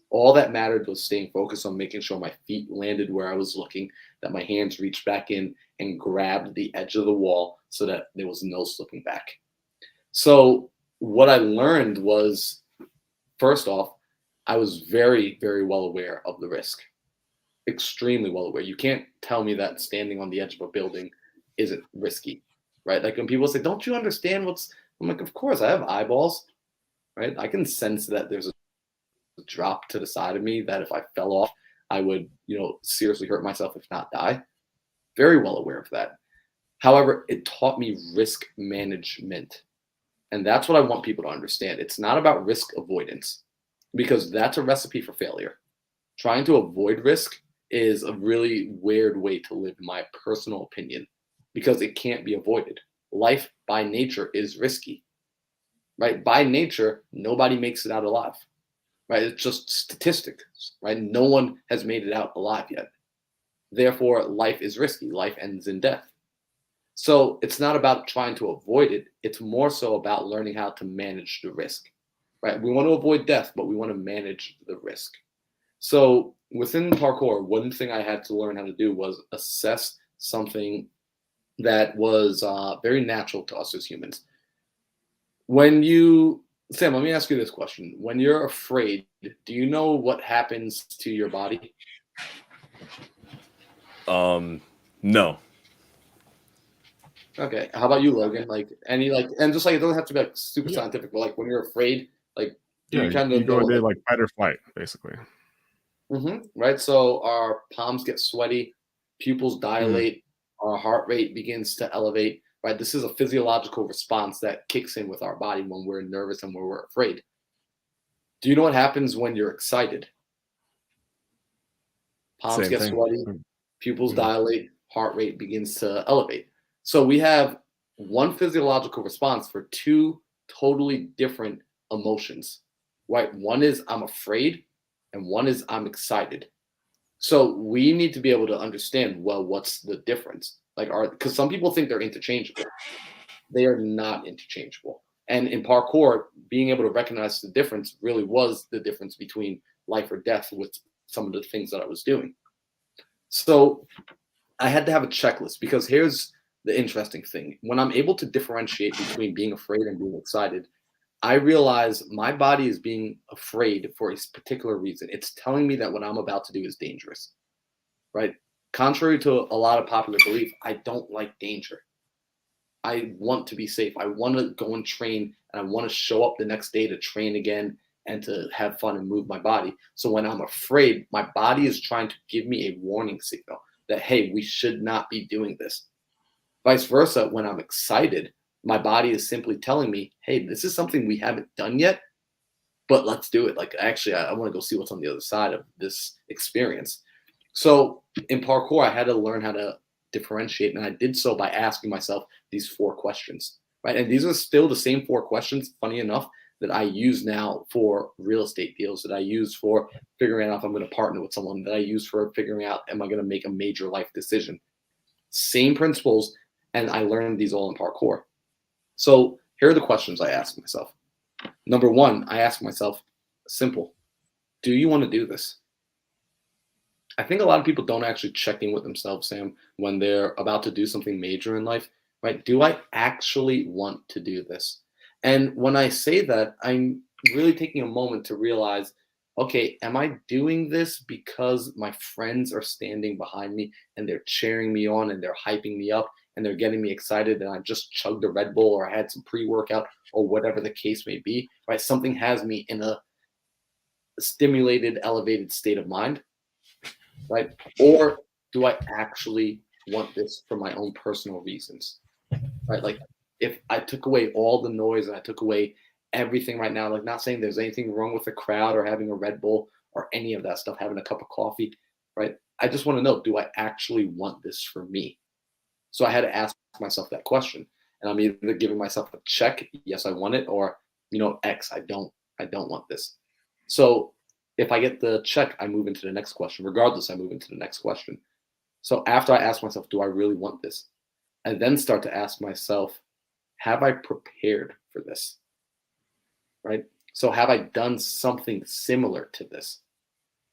All that mattered was staying focused on making sure my feet landed where I was looking, that my hands reached back in and grabbed the edge of the wall so that there was no slipping back. So what I learned was, first off, I was very, very well aware of the risk. Extremely well aware. You can't tell me that standing on the edge of a building isn't risky, right? Like when people say, don't you understand I'm like, of course, I have eyeballs, right? I can sense that there's a drop to the side of me that if I fell off, I would, seriously hurt myself, if not die. Very well aware of that. However, it taught me risk management. And that's what I want people to understand. It's not about risk avoidance, because that's a recipe for failure. Trying to avoid risk is a really weird way to live, in my personal opinion, because it can't be avoided. Life by nature is risky, right? By nature, nobody makes it out alive. Right? It's just statistics, right? No one has made it out alive yet. Therefore, life is risky. Life ends in death. So it's not about trying to avoid it. It's more so about learning how to manage the risk, right? We want to avoid death, but we want to manage the risk. So within parkour, one thing I had to learn how to do was assess something that was very natural to us as humans. Sam, let me ask you this question. When you're afraid, do you know what happens to your body? No. Okay. How about you, Logan? And just like, it doesn't have to be like super scientific, but like when you're afraid, like, you go into like fight or flight, basically. Right. So our palms get sweaty, pupils dilate, our heart rate begins to elevate. Right. This is a physiological response that kicks in with our body when we're nervous and when we're afraid. Do you know what happens when you're excited? Palms get sweaty, pupils dilate, heart rate begins to elevate. So we have one physiological response for two totally different emotions, right? One is I'm afraid and one is I'm excited. So we need to be able to understand, well, what's the difference? Because some people think they're interchangeable. They are not interchangeable. And in parkour, being able to recognize the difference really was the difference between life or death with some of the things that I was doing. So I had to have a checklist, because here's the interesting thing. When I'm able to differentiate between being afraid and being excited, I realize my body is being afraid for a particular reason. It's telling me that what I'm about to do is dangerous, right? Contrary to a lot of popular belief, I don't like danger. I want to be safe. I want to go and train, and I want to show up the next day to train again and to have fun and move my body. So when I'm afraid, my body is trying to give me a warning signal that, hey, we should not be doing this. Vice versa, when I'm excited, my body is simply telling me, hey, this is something we haven't done yet, but let's do it. Like, actually, I want to go see what's on the other side of this experience. So in parkour, I had to learn how to differentiate, and I did so by asking myself these 4 questions, right? And these are still the same 4 questions, funny enough, that I use now for real estate deals, that I use for figuring out if I'm going to partner with someone, that I use for figuring out, am I going to make a major life decision? Same principles, and I learned these all in parkour. So here are the questions I ask myself. Number 1, I ask myself, simple, do you want to do this? I think a lot of people don't actually check in with themselves, Sam, when they're about to do something major in life, right? Do I actually want to do this? And when I say that, I'm really taking a moment to realize, okay, am I doing this because my friends are standing behind me and they're cheering me on and they're hyping me up and they're getting me excited and I just chugged a Red Bull or I had some pre-workout or whatever the case may be, right? Something has me in a stimulated, elevated state of mind, right? Or do I actually want this for my own personal reasons, right? Like if I took away all the noise and I took away everything right now, like not saying there's anything wrong with the crowd or having a Red Bull or any of that stuff, having a cup of coffee, right? I just want to know, do I actually want this for me? So I had to ask myself that question. And I'm either giving myself a check, yes, I want it, or X, I don't want this. So if I get the check, I move into the next question. Regardless, I move into the next question. So after I ask myself, do I really want this? I then start to ask myself, have I prepared for this? Right? So have I done something similar to this?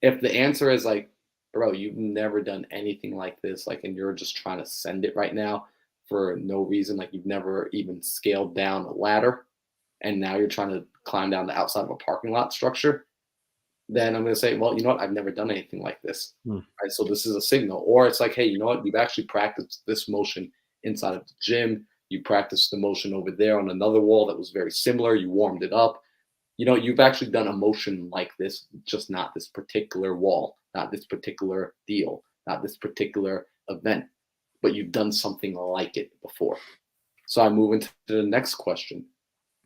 If the answer is like, bro, you've never done anything like this, like, and you're just trying to send it right now for no reason, like you've never even scaled down a ladder, and now you're trying to climb down the outside of a parking lot structure, then I'm going to say, well, you know what? I've never done anything like this. Right? So this is a signal. Or it's like, hey, you know what? You've actually practiced this motion inside of the gym. You practiced the motion over there on another wall that was very similar. You warmed it up. You've actually done a motion like this, just not this particular wall, not this particular deal, not this particular event, but you've done something like it before. So I move into the next question,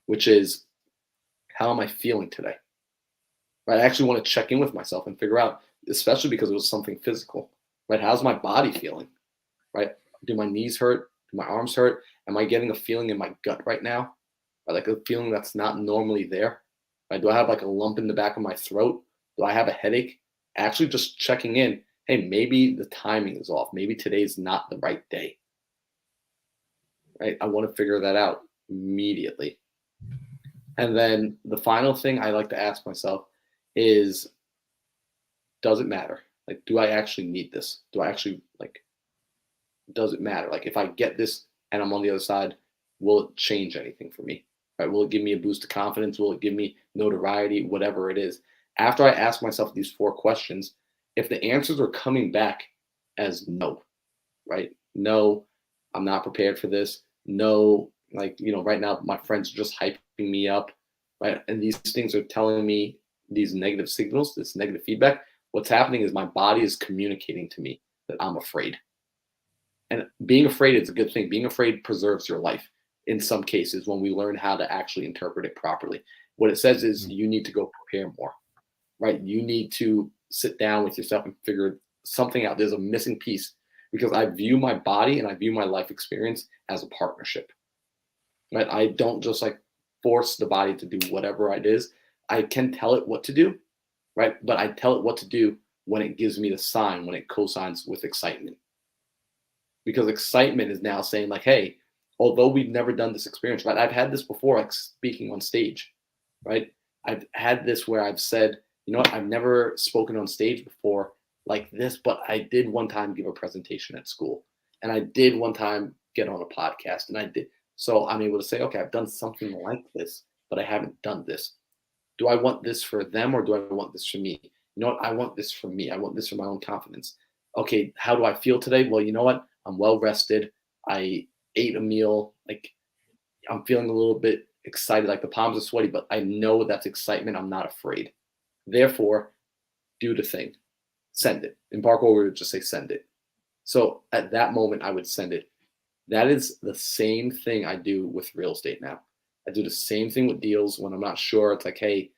which is, how am I feeling today? Right? I actually want to check in with myself and figure out, especially because it was something physical, right? How's my body feeling, right? Do my knees hurt? Do my arms hurt? Am I getting a feeling in my gut right now? Right? Like a feeling that's not normally there? Right? Do I have like a lump in the back of my throat? Do I have a headache? Actually just checking in. Hey, maybe the timing is off. Maybe today's not the right day. Right? I want to figure that out immediately. And then the final thing I like to ask myself is, does it matter? Like, do I actually need this? Do I actually does it matter? Like, if I get this and I'm on the other side, will it change anything for me? Right? Will it give me a boost of confidence? Will it give me notoriety? Whatever it is. After I ask myself these 4 questions, if the answers are coming back as no, right? No, I'm not prepared for this. No, right now my friends are just hyping me up, right? And these things are telling me these negative signals, this negative feedback. What's happening is my body is communicating to me that I'm afraid. And being afraid is a good thing. Being afraid preserves your life in some cases when we learn how to actually interpret it properly. What it says is you need to go prepare more, right? You need to sit down with yourself and figure something out. There's a missing piece, because I view my body and I view my life experience as a partnership, right? I don't just force the body to do whatever it is. I can tell it what to do, right? But I tell it what to do when it gives me the sign, when it cosigns with excitement. Because excitement is now saying hey, although we've never done this experience, right? I've had this before, speaking on stage, right? I've had this where I've said, you know what, I've never spoken on stage before like this, but I did one time give a presentation at school, and I did one time get on a podcast, and I did. So I'm able to say, okay, I've done something like this, but I haven't done this. Do I want this for them, or do I want this for me? You know what? I want this for me. I want this for my own confidence. Okay, how do I feel today? Well, you know what? I'm well rested. I ate a meal. I'm feeling a little bit excited. The palms are sweaty, but I know that's excitement. I'm not afraid. Therefore, do the thing. Send it. In Parkour, we would just say send it. So at that moment, I would send it. That is the same thing I do with real estate now. I do the same thing with deals when I'm not sure. It's hey,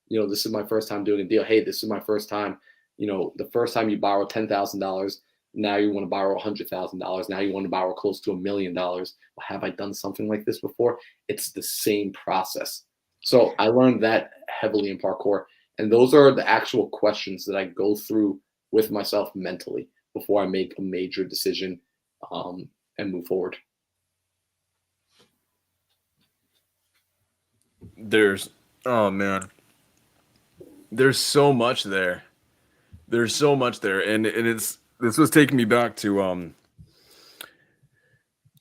this is my first time doing a deal. Hey, this is my first time. The first time you borrow $10,000, now you want to borrow $100,000. Now you want to borrow close to $1 million. Well, have I done something like this before? It's the same process. So I learned that heavily in Parkour. And those are the actual questions that I go through with myself mentally before I make a major decision and move forward. Oh man, there's so much there. There's so much there, and this was taking me back to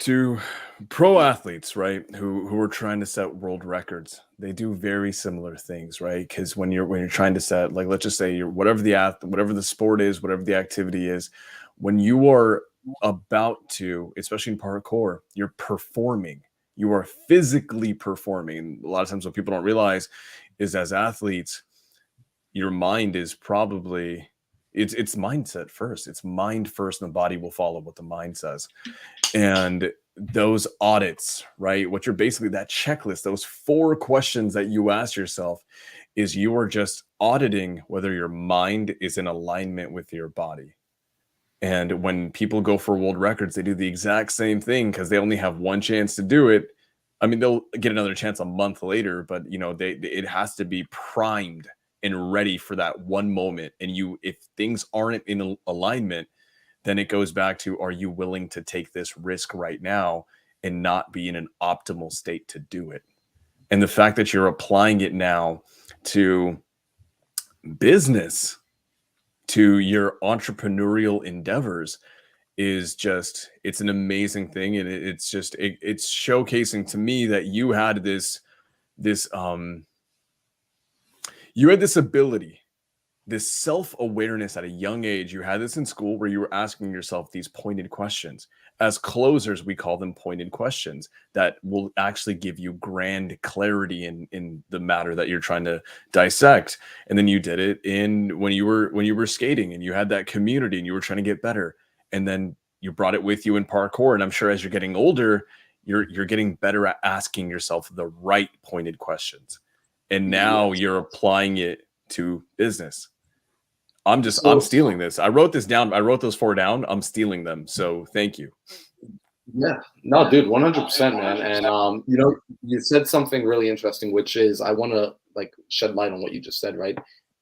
To pro athletes, right, who are trying to set world records, they do very similar things, right? Because when you're trying to set, like, let's just say you're whatever the sport is, whatever the activity is, when you are about to, especially in parkour, you're performing, you are physically performing. And a lot of times what people don't realize is, as athletes, your mind is probably, it's mindset first. It's mind first, and the body will follow what the mind says. And those audits, right? What you're basically, that checklist, those 4 questions that you ask yourself, is you are just auditing whether your mind is in alignment with your body. And when people go for world records, they do the exact same thing because they only have one chance to do it. I mean, they'll get another chance a month later, but it has to be primed and ready for that one moment. And if things aren't in alignment, then it goes back to, are you willing to take this risk right now and not be in an optimal state to do it? And the fact that you're applying it now to business, to your entrepreneurial endeavors, is just, it's an amazing thing. And it's showcasing to me that you had this ability, this self-awareness at a young age. You had this in school where you were asking yourself these pointed questions. As closers, we call them pointed questions that will actually give you grand clarity in the matter that you're trying to dissect. And then you did it when you were skating, and you had that community and you were trying to get better. And then you brought it with you in parkour. And I'm sure as you're getting older, you're getting better at asking yourself the right pointed questions. And now you're applying it to business. I'm stealing this. I wrote this down. I wrote those 4 down. I'm stealing them. So thank you. Yeah, no, dude, 100%, man. And you said something really interesting, which is, I want to shed light on what you just said, right?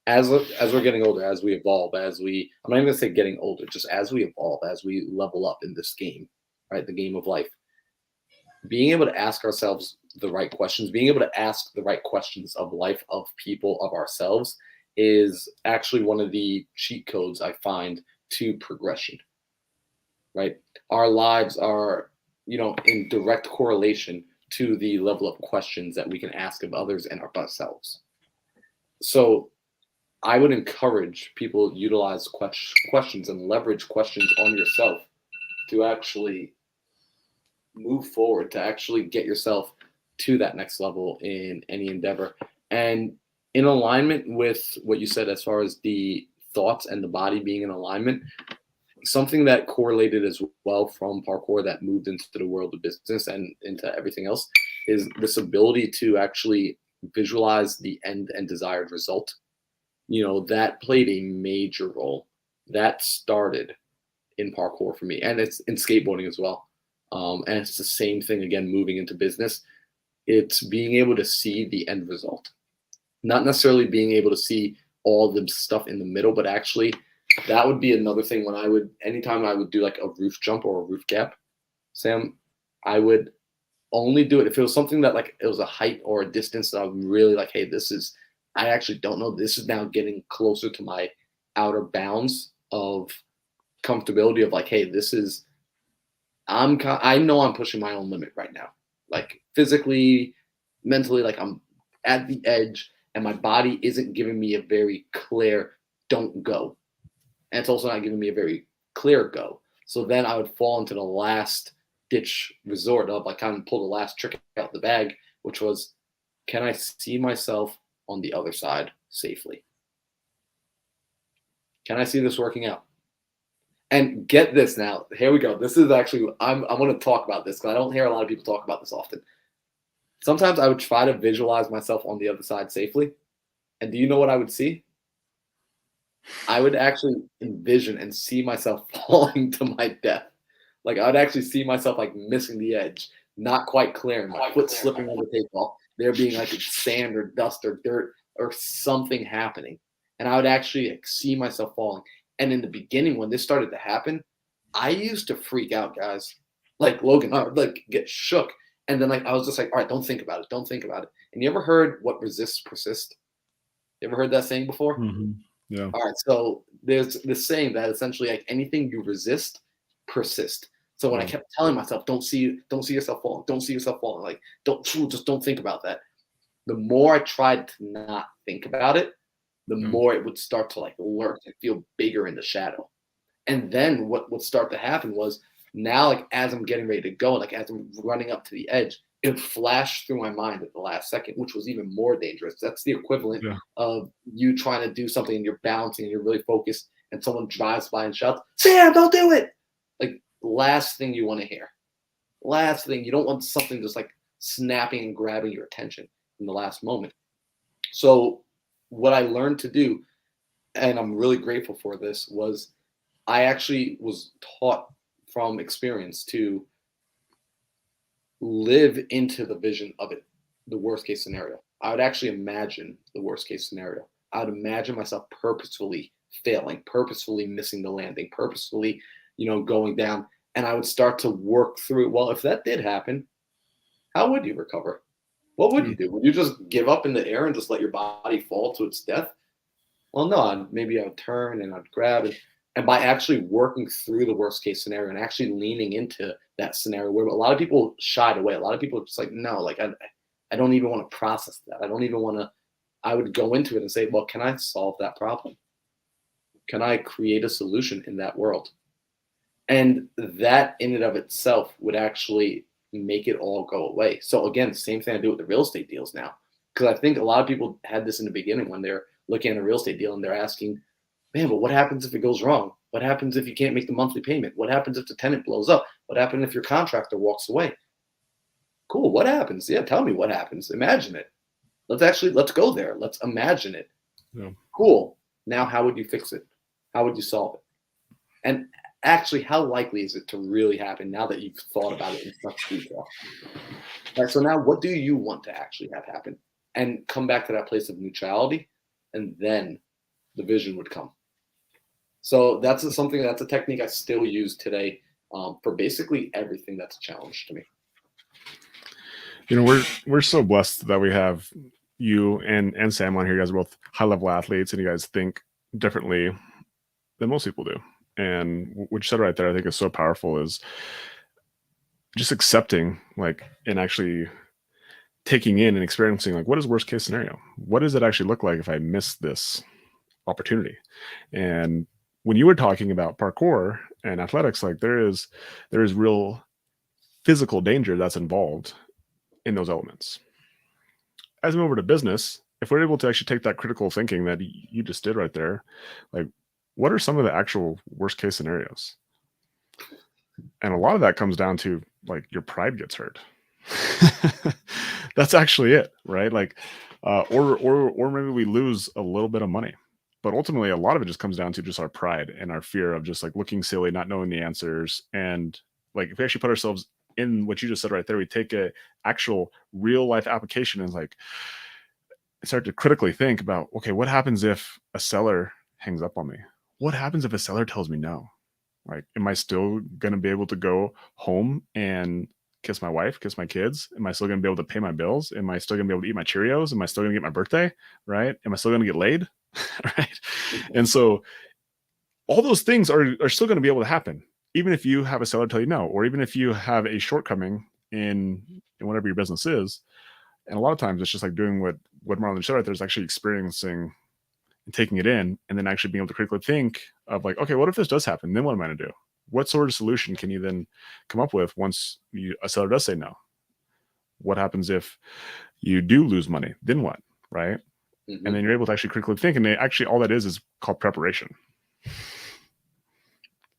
As we're getting older, as we evolve, I'm not even gonna say getting older, just as we evolve, as we level up in this game, right? The game of life. Being able to ask ourselves the right questions, being able to ask the right questions of life, of people, of ourselves, is actually one of the cheat codes I find to progression, right? Our lives are, in direct correlation to the level of questions that we can ask of others and of ourselves. So I would encourage people to utilize questions and leverage questions on yourself to actually move forward, to actually get yourself to that next level in any endeavor. And in alignment with what you said, as far as the thoughts and the body being in alignment, something that correlated as well from parkour that moved into the world of business and into everything else is this ability to actually visualize the end and desired result. That played a major role. That started in parkour for me, and it's in skateboarding as well. And it's the same thing again, moving into business. It's being able to see the end result. Not necessarily being able to see all the stuff in the middle, but actually that would be another thing anytime I would do like a roof jump or a roof gap, Sam, I would only do it if it was something that it was a height or a distance that I'm really like, hey, I actually don't know. This is now getting closer to my outer bounds of comfortability of hey, I know I'm pushing my own limit right now. Physically, mentally, I'm at the edge. And my body isn't giving me a very clear don't go. And it's also not giving me a very clear go. So then I would fall into the last ditch resort of kind of pull the last trick out the bag, which was, can I see myself on the other side safely? Can I see this working out? And get this now. Here we go. This is actually, I want to talk about this because I don't hear a lot of people talk about this often. Sometimes I would try to visualize myself on the other side safely. And do you know what I would see? I would actually envision and see myself falling to my death. I would actually see myself missing the edge, not quite clearing, my foot slipping on the takeoff, there being sand or dust or dirt or something happening. And I would actually see myself falling. And in the beginning, when this started to happen, I used to freak out, guys. Logan, I would get shook. And then I was just all right, don't think about it. Don't think about it. And you ever heard what resists persist? You ever heard that saying before? Mm-hmm. Yeah. All right. So there's this saying that essentially anything you resist, persist. So when I kept telling myself, don't see yourself falling, don't see yourself falling, like just don't think about that. The more I tried to not think about it, the more it would start to like lurk and feel bigger in the shadow. And then what would start to happen was now, like as I'm getting ready to go, like as I'm running up to the edge, it would flash through my mind at the last second, which was even more dangerous. That's the equivalent of you trying to do something and you're balancing and you're really focused, and someone drives by and shouts, "Sam, don't do it!" Like last thing you want to hear. Last thing, you don't want something just like snapping and grabbing your attention in the last moment. So what I learned to do, and I'm really grateful for this, was I actually was taught from experience to live into the vision of it, the worst case scenario. I would actually imagine the worst case scenario. I would imagine myself purposefully failing, purposefully missing the landing, purposefully, going down. And I would start to work through, well, if that did happen, how would you recover? What would you do? Would you just give up in the air and just let your body fall to its death? Well, no, maybe I would turn and I'd grab it. And by actually working through the worst case scenario and actually leaning into that scenario where a lot of people shied away, a lot of people are just like, no, like I don't even want to process that. I don't even want to. I would go into it and say, well, can I solve that problem? Can I create a solution in that world? And that in and of itself would actually make it all go away. So again, same thing I do with the real estate deals now. Because I think a lot of people had this in the beginning when they're looking at a real estate deal and they're asking, man, but what happens if it goes wrong? What happens if you can't make the monthly payment? What happens if the tenant blows up? What happens if your contractor walks away? Cool. What happens? Yeah, tell me what happens. Imagine it. Let's go there. Let's imagine it. Yeah. Cool. Now, how would you fix it? How would you solve it? And actually, how likely is it to really happen now that you've thought about it in such detail? Right, so now what do you want to actually have happen? And come back to that place of neutrality, and then the vision would come. So that's a technique I still use today for basically everything that's a challenge to me. We're so blessed that we have you and Sam on here. You guys are both high-level athletes, and you guys think differently than most people do. And what you said right there, I think is so powerful, is just accepting, like, and actually taking in and experiencing, like, what is worst case scenario? What does it actually look like if I miss this opportunity? And when you were talking about parkour and athletics, like there is real physical danger that's involved in those elements. As we move over to business, if we're able to actually take that critical thinking that you just did right there, like, what are some of the actual worst case scenarios? And a lot of that comes down to, like, your pride gets hurt. That's actually it, right? Like, or maybe we lose a little bit of money, but ultimately a lot of it just comes down to just our pride and our fear of just like looking silly, not knowing the answers. And like, if we actually put ourselves in what you just said right there, we take a actual real life application and like start to critically think about, okay, what happens if a seller hangs up on me? What happens if a seller tells me no? Like, am I still going to be able to go home and kiss my wife, kiss my kids? Am I still going to be able to pay my bills? Am I still going to be able to eat my Cheerios? Am I still going to get my birthday? Right? Am I still going to get laid? Right? And so all those things are still going to be able to happen, even if you have a seller tell you no, or even if you have a shortcoming in whatever your business is. And a lot of times it's just like doing what Marlon said right there, is actually experiencing and taking it in, and then actually being able to critically think of like, okay, what if this does happen? Then what am I going to do? What sort of solution can you then come up with once a seller does say no? What happens if you do lose money? Then what? Right? Mm-hmm. And then you're able to actually critically think. And actually all that is called preparation.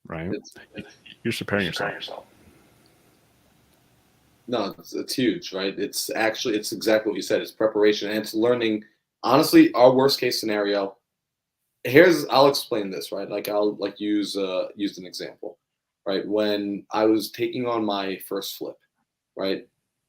Right? You're just preparing yourself. No, it's huge, right? It's exactly what you said. It's preparation, and it's learning. Honestly, our worst case scenario. I'll explain this, right? Like I'll use an example, right? When I was taking on my first flip, right?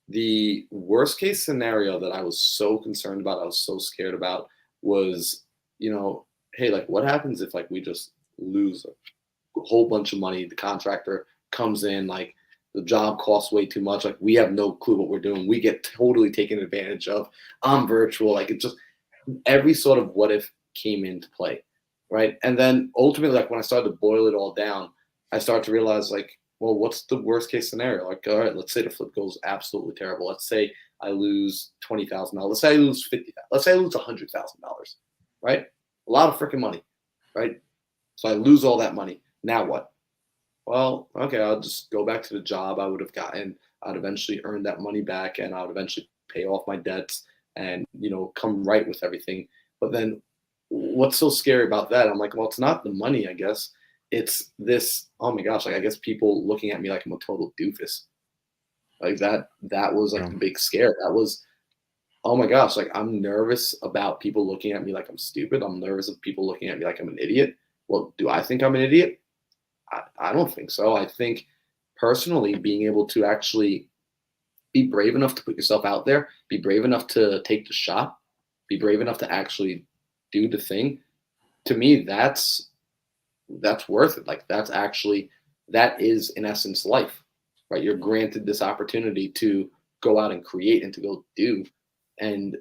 The worst case scenario that I was so concerned about, I was so scared about, was, hey, like, what happens if like we just lose a whole bunch of money? The contractor comes in, like, the job costs way too much. Like, we have no clue what we're doing. We get totally taken advantage of. I'm virtual. Like, it's just every sort of what if came into play, right? And then ultimately, like, when I started to boil it all down, I started to realize, like, well, what's the worst case scenario? Like, all right, let's say the flip goes absolutely terrible. Let's say I lose $20,000. Let's say I lose $50,000. Let's say I lose $100,000, right? A lot of freaking money, right? So I lose all that money. Now what? Well, okay, I'll just go back to the job I would have gotten. I'd eventually earn that money back, and I would eventually pay off my debts and, come right with everything. But then what's so scary about that? I'm like, well, it's not the money, I guess. It's this, oh my gosh, like I guess people looking at me like I'm a total doofus. Like that was like Yeah. the big scare. That was, oh my gosh, like I'm nervous about people looking at me like I'm stupid. I'm nervous of people looking at me like I'm an idiot. Well, do I think I'm an idiot? I don't think so. I think personally being able to actually be brave enough to put yourself out there, be brave enough to take the shot, be brave enough to actually do the thing. To me, that's worth it. Like that is in essence life, right? You're granted this opportunity to go out and create and to go do. And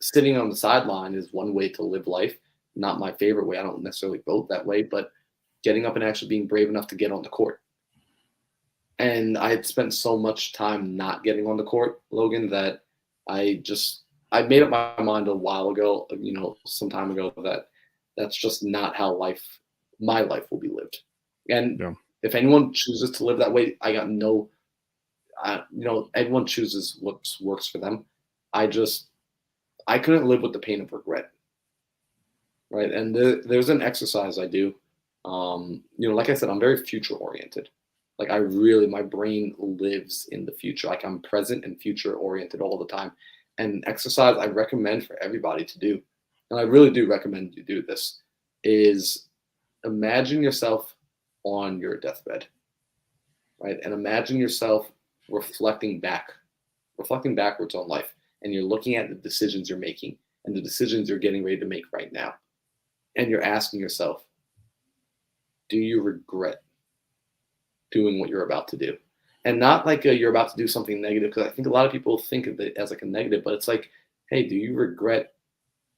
sitting on the sideline is one way to live life. Not my favorite way. I don't necessarily vote that way, but getting up and actually being brave enough to get on the court. And I had spent so much time not getting on the court, Logan, that I made up my mind a while ago, some time ago, that that's just not how my life will be lived. And Yeah. if anyone chooses to live that way, I got everyone chooses what works for them. I couldn't live with the pain of regret. Right. And there's an exercise I do. Like I said, I'm very future oriented. Like my brain lives in the future. Like I'm present and future oriented all the time. And exercise I recommend for everybody to do, and I really do recommend you do this, is imagine yourself on your deathbed, right? And imagine yourself reflecting backwards on life. And you're looking at the decisions you're making and the decisions you're getting ready to make right now. And you're asking yourself, do you regret doing what you're about to do? And not like you're about to do something negative, because I think a lot of people think of it as like a negative, but it's like, hey, do you regret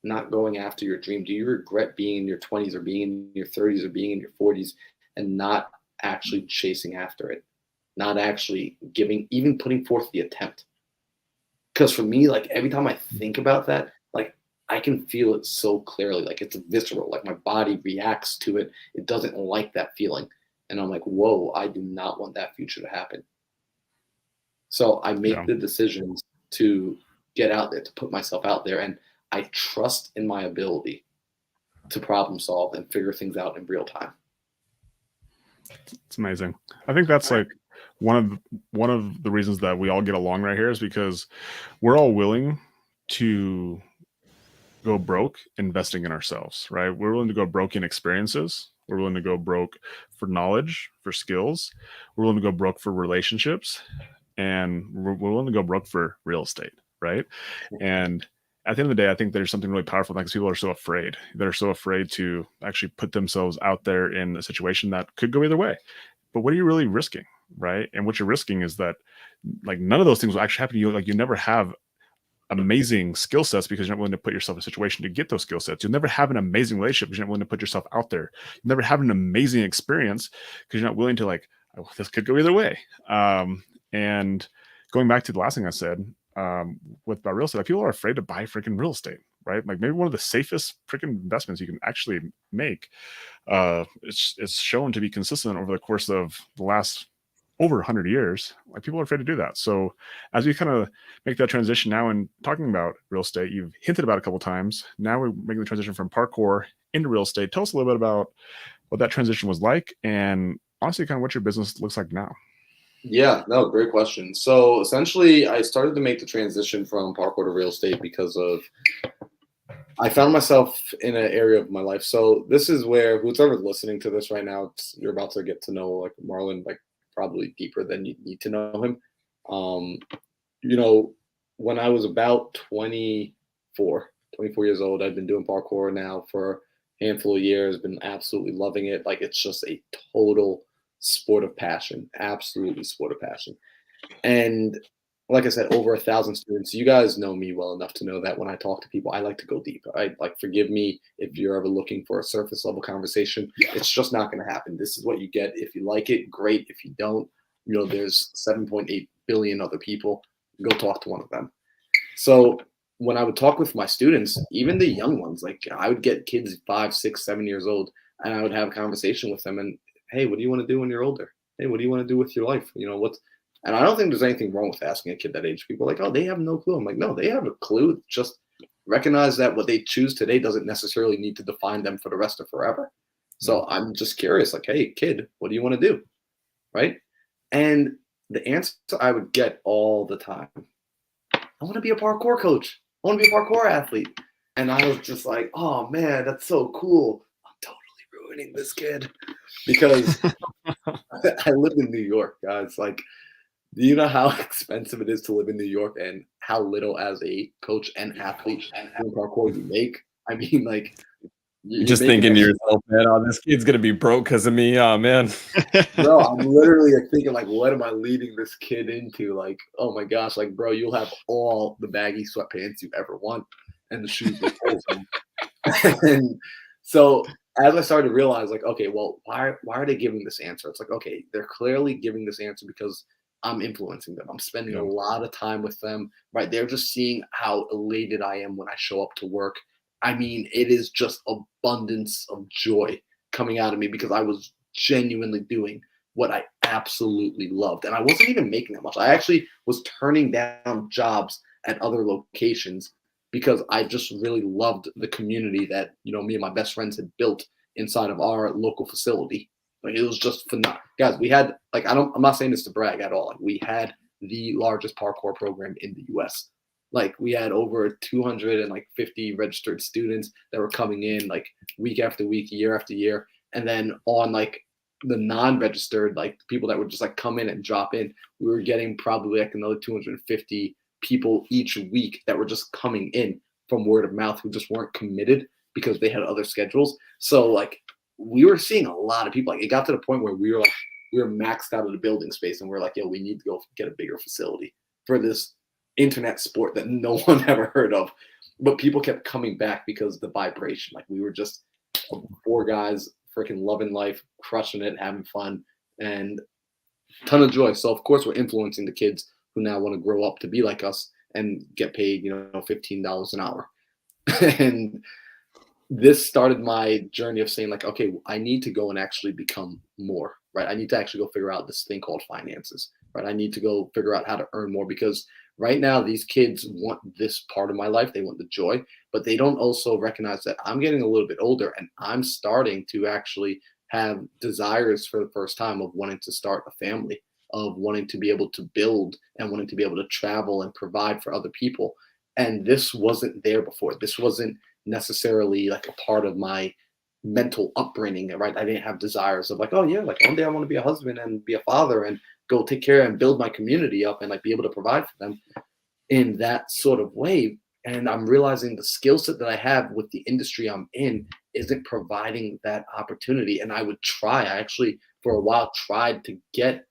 not going after your dream? Do you regret being in your 20s or being in your 30s or being in your 40s and not actually chasing after it? Not actually even putting forth the attempt? Because for me, like every time I think about that, like I can feel it so clearly. Like it's visceral. Like my body reacts to it. It doesn't like that feeling. And I'm like, whoa, I do not want that future to happen. So I make the decisions to get out there, to put myself out there. And I trust in my ability to problem solve and figure things out in real time. It's amazing. I think that's like one of the reasons that we all get along right here is because we're all willing to go broke investing in ourselves, right? We're willing to go broke in experiences. We're willing to go broke for knowledge, for skills. We're willing to go broke for relationships, and we're willing to go broke for real estate, right? And at the end of the day, I think there's something really powerful because people are so afraid. They're so afraid to actually put themselves out there in a situation that could go either way. But what are you really risking, right? And what you're risking is that like none of those things will actually happen to you. Like you never have amazing skill sets because you're not willing to put yourself in a situation to get those skill sets. You'll never have an amazing relationship because you're not willing to put yourself out there. You'll never have an amazing experience because you're not willing to like, oh, this could go either way. And going back to the last thing I said with about real estate, like people are afraid to buy freaking real estate, right? Like maybe one of the safest freaking investments you can actually make. It's shown to be consistent over the course of the last over 100 years. Like people are afraid to do that. So as we kind of make that transition now and talking about real estate, you've hinted about it a couple of times. Now we're making the transition from parkour into real estate. Tell us a little bit about what that transition was like and honestly kind of what your business looks like now. Yeah, no, great question. So essentially, I started to make the transition from parkour to real estate because I found myself in an area of my life. So this is where who's ever listening to this right now, you're about to get to know like Marlon like probably deeper than you need to know him. When I was about 24 years old, I'd been doing parkour now for a handful of years, been absolutely loving it. Like it's just a total sport of passion, absolutely sport of passion. And like I said, over 1,000 students. You guys know me well enough to know that when I talk to people, I like to go deep. I like, forgive me if you're ever looking for a surface level conversation. It's just not going to happen. This is what you get. If you like it, great. If you don't, there's 7.8 billion other people. Go talk to one of them. So when I would talk with my students, even the young ones, like I would get kids 5, 6, 7 years old, and I would have a conversation with them. And hey, what do you want to do when you're older? Hey, what do you want to do with your life? And I don't think there's anything wrong with asking a kid that age. People are like, oh, they have no clue. I'm like, no, they have a clue. Just recognize that what they choose today doesn't necessarily need to define them for the rest of forever. So I'm just curious, like, hey, kid, what do you want to do? Right? And the answer I would get all the time, I want to be a parkour coach. I want to be a parkour athlete. And I was just like, oh, man, that's so cool. I'm totally ruining this kid because I live in New York, guys. Like, do you know how expensive it is to live in New York and how little as a coach and athlete doing parkour you make? I mean, like, you're just thinking to yourself, man, oh, this kid's going to be broke because of me. Oh, man. Bro, I'm literally like thinking, like, what am I leading this kid into? Like, oh my gosh, like, bro, you'll have all the baggy sweatpants you ever want and the shoes with holes in. And so as I started to realize, like, okay, well, why are they giving this answer? It's like, okay, they're clearly giving this answer because I'm influencing them. I'm spending a lot of time with them, right? They're just seeing how elated I am when I show up to work. I mean, it is just abundance of joy coming out of me because I was genuinely doing what I absolutely loved. And I wasn't even making that much. I actually was turning down jobs at other locations because I just really loved the community that, me and my best friends had built inside of our local facility. Like, it was just phenomenal. Guys, we had, like, I'm not saying this to brag at all. Like, we had the largest parkour program in the US. Like, we had over 250 registered students that were coming in like week after week, year after year. And then on like the non-registered, like people that would just like come in and drop in, we were getting probably like another 250 people each week that were just coming in from word of mouth who just weren't committed because they had other schedules. So like we were seeing a lot of people. Like, it got to the point where we were maxed out of the building space, and we're like, yo, we need to go get a bigger facility for this internet sport that no one ever heard of. But people kept coming back because the vibration, like, we were just 4 guys freaking loving life, crushing it, having fun, and ton of joy. So of course we're influencing the kids who now want to grow up to be like us and get paid, $15 an hour. And this started my journey of saying, like, okay, I need to go and actually become more, right? I need to actually go figure out this thing called finances, right? I need to go figure out how to earn more, because right now these kids want this part of my life. They want the joy, but they don't also recognize that I'm getting a little bit older and I'm starting to actually have desires for the first time of wanting to start a family, of wanting to be able to build and wanting to be able to travel and provide for other people. And this wasn't there before. This wasn't necessarily like a part of my mental upbringing, right? I didn't have desires of like, oh yeah, like one day I want to be a husband and be a father and go take care and build my community up and like be able to provide for them in that sort of way. And I'm realizing the skill set that I have with the industry I'm in isn't providing that opportunity. And I actually for a while tried to get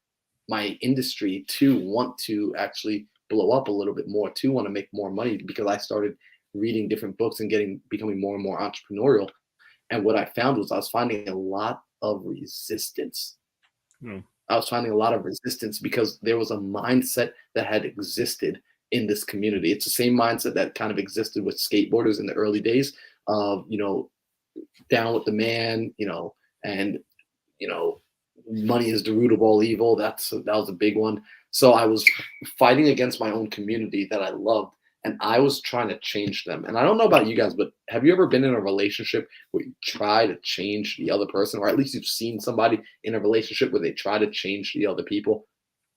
my industry to want to actually blow up a little bit more, to want to make more money, because I started reading different books and becoming more and more entrepreneurial. And what I found was I was finding a lot of resistance. I was finding a lot of resistance because there was a mindset that had existed in this community. It's the same mindset that kind of existed with skateboarders in the early days of, down with the man, and, money is the root of all evil. That was a big one. So I was fighting against my own community that I loved, and I was trying to change them. And I don't know about you guys, but have you ever been in a relationship where you try to change the other person, or at least you've seen somebody in a relationship where they try to change the other people?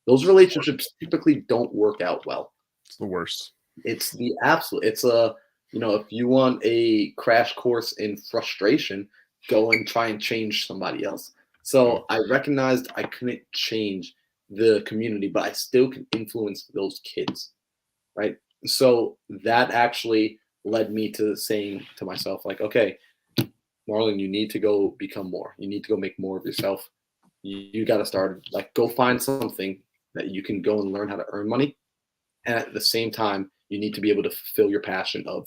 Those relationships typically don't work out well. It's the worst. It's the absolute. It's if you want a crash course in frustration, go and try and change somebody else. So I recognized I couldn't change the community, but I still can influence those kids, right? So that actually led me to saying to myself, like, okay, Marlon, you need to go become more. You need to go make more of yourself. You got to start, like, go find something that you can go and learn how to earn money. And at the same time, you need to be able to fulfill your passion of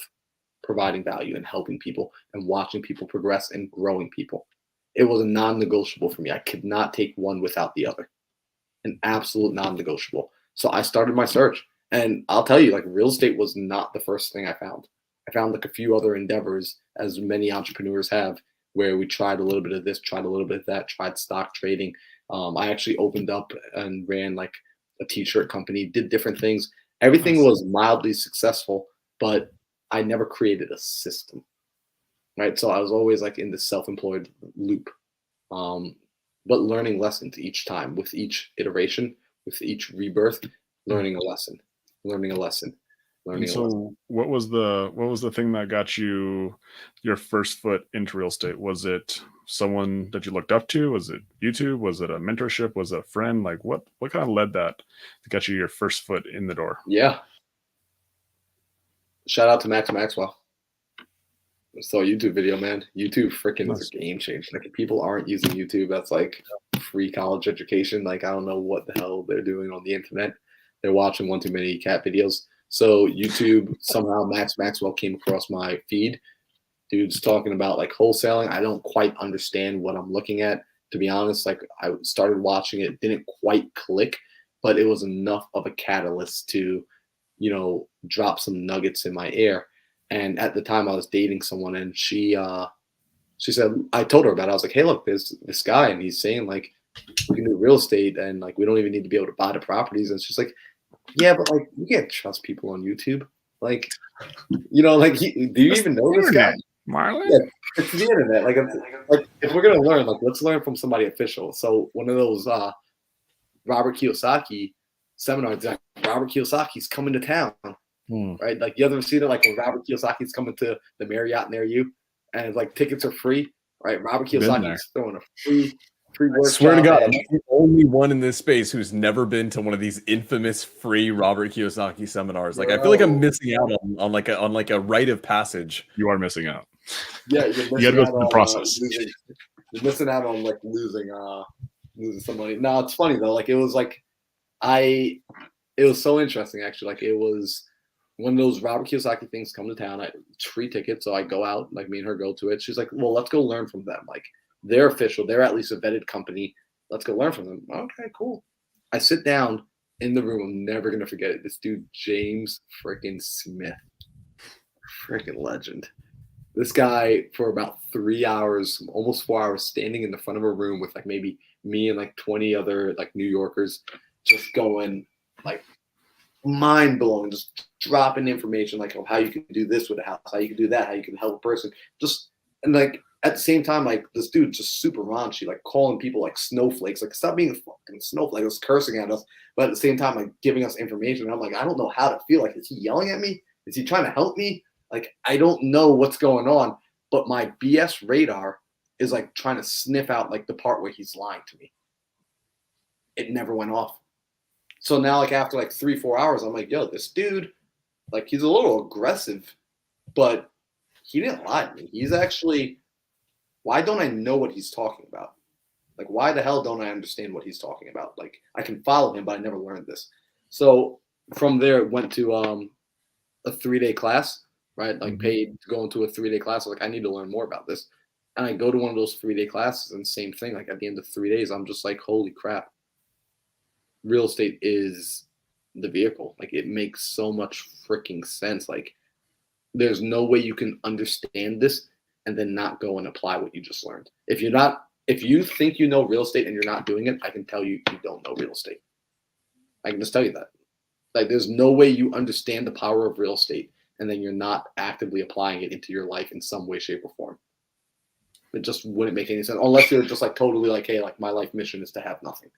providing value and helping people and watching people progress and growing people. It was a non-negotiable for me. I could not take one without the other. an absolute non-negotiable. So I started my search, and I'll tell you, like, real estate was not the first thing I found. I found like a few other endeavors, as many entrepreneurs have, where we tried a little bit of this, tried a little bit of that, tried stock trading. I actually opened up and ran like a t-shirt company, did different things. Everything Nice. was mildly successful, but I never created a system, right? So I was always like in the self-employed loop, um, but learning lessons each time, with each iteration, with each rebirth, learning a lesson, learning a lesson, And learning a lesson. so what was the thing that got you your first foot into real estate? Was it someone that you looked up to? Was it YouTube? Was it a mentorship? Was it a friend? Like what kind of led that to get you your first foot in the door? Yeah. Shout out to Max Maxwell. I saw a YouTube video, man. YouTube freaking is Nice. a game changer. Like, if people aren't using YouTube, that's like free college education. Like, I don't know what the hell they're doing on the internet. They're watching one too many cat videos. So YouTube, somehow Max Maxwell came across my feed. Dude's talking about like wholesaling. I don't quite understand what I'm looking at, to be honest. Like, I started watching it, didn't quite click, but it was enough of a catalyst to, drop some nuggets in my ear. And at the time, I was dating someone, and she said, I told her about it. I was like, hey, look, there's this guy, and he's saying like we can do real estate, and like we don't even need to be able to buy the properties. And she's like, yeah, but like you can't trust people on YouTube. Like, like do you even know this guy? Marlon? Yeah, it's the internet. Like if we're gonna learn, like let's learn from somebody official. So one of those Robert Kiyosaki seminars, like Robert Kiyosaki's coming to town, right? Like, you ever seen it? Like when Robert Kiyosaki's coming to the Marriott near you, and like tickets are free, right? Robert Been there. Kiyosaki's throwing a free I workshop. swear to God, I'm and- the only one in this space who's never been to one of these infamous free Robert Kiyosaki seminars. Like, I feel like I'm missing out on like a rite of passage. You are missing out. Yeah, You gotta go through the process. You're missing out on like losing some money. No, it's funny though. Like, it was like it was so interesting actually. Like, it was one of those Robert Kiyosaki things come to town. It's free tickets, so I go out. Like, me and her go to it. She's like, "Well, let's go learn from them. Like, they're official. They're at least a vetted company. Let's go learn from them." Okay, cool. I sit down in the room. I'm never gonna forget it. This dude, James freaking Smith, freaking legend. This guy, for about 3 hours, almost 4 hours, standing in the front of a room with like maybe me and like 20 other like New Yorkers, just going like mind blowing, just dropping information like how you can do this with a house, how you can do that, how you can help a person. Just, and like at the same time, like this dude just super raunchy, like calling people like snowflakes, like stop being a fucking snowflake, was cursing at us, but at the same time like giving us information. And I'm like, I don't know how to feel. Like, is he yelling at me? Is he trying to help me? Like, I don't know what's going on, but my BS radar is like trying to sniff out like the part where he's lying to me. It never went off. So now, like after like 3-4 hours, I'm like, yo, this dude, like he's a little aggressive, but he didn't lie to me. He's actually, why don't I know what he's talking about? Like, why the hell don't I understand what he's talking about? Like, I can follow him, but I never learned this. So from there, it went to a 3-day class, right? Like, paid to go into a 3-day class. I was like, I need to learn more about this. And I go to one of those 3-day classes, and same thing. Like, at the end of 3 days, I'm just like, holy crap. Real estate is the vehicle. Like, it makes so much freaking sense. Like, there's no way you can understand this and then not go and apply what you just learned. If you think you know real estate and you're not doing it, I can tell you you don't know real estate. I can just tell you that. Like, there's no way you understand the power of real estate and then you're not actively applying it into your life in some way, shape, or form. It just wouldn't make any sense unless you're just like totally like, hey, like my life mission is to have nothing.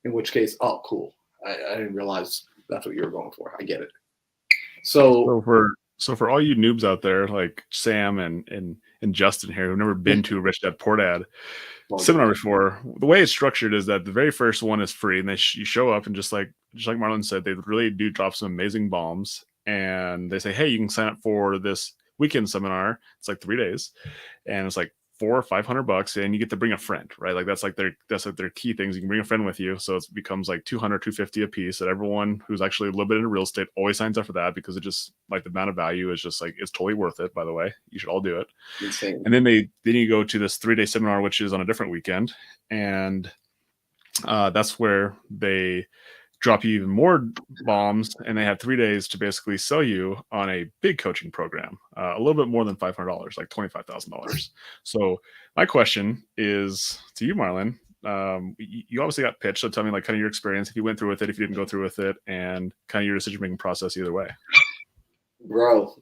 In which case, oh, cool. I didn't realize that's what you were going for. I get it. So for all you noobs out there, like Sam and Justin here, who've never been to a Rich Dad Poor Dad seminar before, the way it's structured is that the very first one is free, and you show up, and just like Marlon said, they really do drop some amazing bombs, and they say, hey, you can sign up for this weekend seminar. It's like 3 days, and it's like $400 or $500, and you get to bring a friend, right? Like that's like their key things. You can bring a friend with you, so it becomes like $200, $250 a piece. And everyone who's actually a little bit into real estate always signs up for that because it just like the amount of value is just like it's totally worth it. By the way, you should all do it. insane. And then you go to this 3-day seminar, which is on a different weekend, and that's where they drop you even more bombs, and they have 3 days to basically sell you on a big coaching program, a little bit more than $500, like $25,000. So my question is to you, Marlon. You obviously got pitched, so tell me like kind of your experience, if you went through with it, if you didn't go through with it, and kind of your decision making process either way. Bro,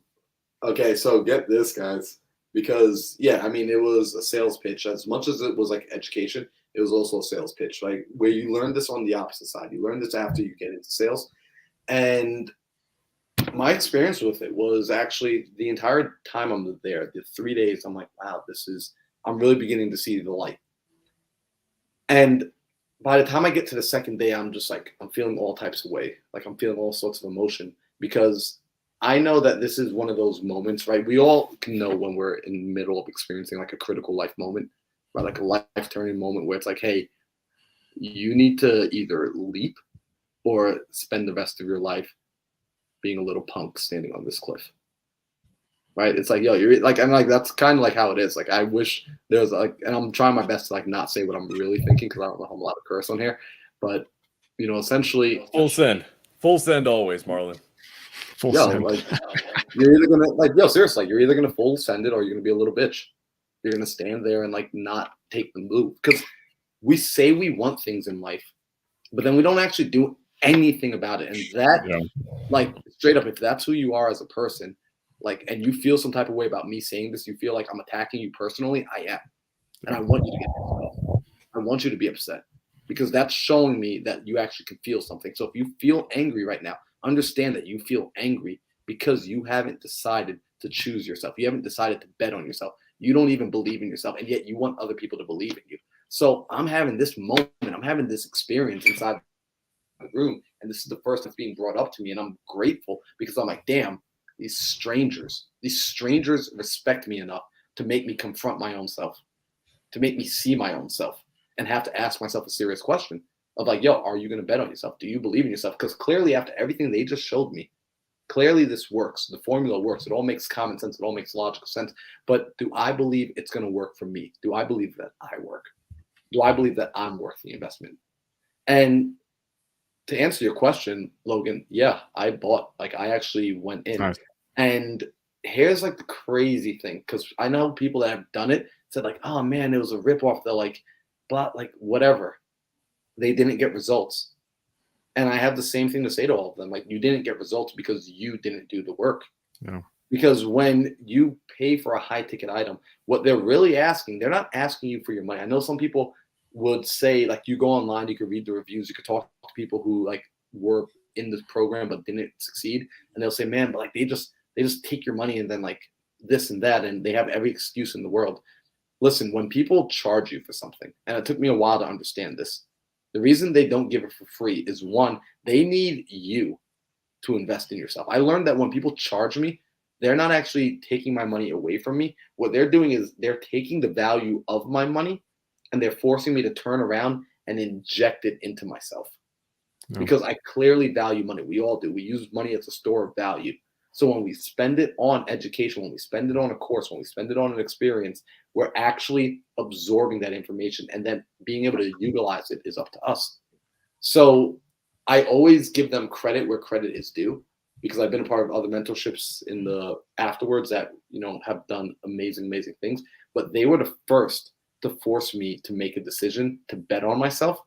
okay, so get this, guys, because yeah, I mean, it was a sales pitch. As much as it was like education, it was also a sales pitch, like where you learn this on the opposite side. You learn this after you get into sales. And my experience with it was actually the entire time I'm there, the 3 days, I'm like, wow, I'm really beginning to see the light. And by the time I get to the second day, I'm just like, I'm feeling all types of way. Like I'm feeling all sorts of emotion because I know that this is one of those moments, right? We all can know when we're in the middle of experiencing like a critical life moment, right? Like a life turning moment where it's like, hey, you need to either leap or spend the rest of your life being a little punk standing on this cliff. Right? It's like, yo, you're like, and like that's kind of like how it is. Like, I wish there was like, and I'm trying my best to like not say what I'm really thinking because I don't know how I'm allowed to curse on here, but you know, essentially, Full send always, Marlon. Full yo, send. like you're either gonna like, yo, seriously, like, you're either gonna full send it or you're gonna be a little bitch. You're gonna stand there and like not take the move because we say we want things in life, but then we don't actually do anything about it. And that, like, straight up, if that's who you are as a person, like, and you feel some type of way about me saying this, you feel like I'm attacking you personally, I am. And I want you to get pissed. I want you to be upset because that's showing me that you actually can feel something. So if you feel angry right now, understand that you feel angry because you haven't decided to choose yourself. You haven't decided to bet on yourself. You don't even believe in yourself, and yet you want other people to believe in you. So I'm having this moment, I'm having this experience inside the room, and this is the first that's being brought up to me, and I'm grateful because I'm like, damn, these strangers respect me enough to make me confront my own self, to make me see my own self, and have to ask myself a serious question of like, yo, are you going to bet on yourself? Do you believe in yourself? Because clearly, after everything they just showed me, clearly this works. The formula works. It all makes common sense. It all makes logical sense. But do I believe it's going to work for me? Do I believe that I work? Do I believe that I'm worth the investment? And to answer your question, Logan, yeah, I bought. Like, I actually went in. Nice. And here's like the crazy thing, because I know people that have done it said like, oh man, it was a ripoff. They're like, but like whatever. They didn't get results. And I have the same thing to say to all of them. Like, you didn't get results because you didn't do the work. Yeah. Because when you pay for a high ticket item, what they're really asking, they're not asking you for your money. I know some people would say, like, you go online, you could read the reviews, you could talk to people who like were in this program but didn't succeed, and they'll say, man, but like they just take your money and then like this and that, and they have every excuse in the world. Listen, when people charge you for something, and it took me a while to understand this, the reason they don't give it for free is, one, they need you to invest in yourself. I learned that when people charge me, they're not actually taking my money away from me. What they're doing is they're taking the value of my money and they're forcing me to turn around and inject it into myself. Yeah. Because I clearly value money. We all do. We use money as a store of value. So when we spend it on education, when we spend it on a course, when we spend it on an experience, we're actually absorbing that information, and then being able to utilize it is up to us. So I always give them credit where credit is due, because I've been a part of other mentorships in the afterwards that, you know, have done amazing, amazing things. But they were the first to force me to make a decision to bet on myself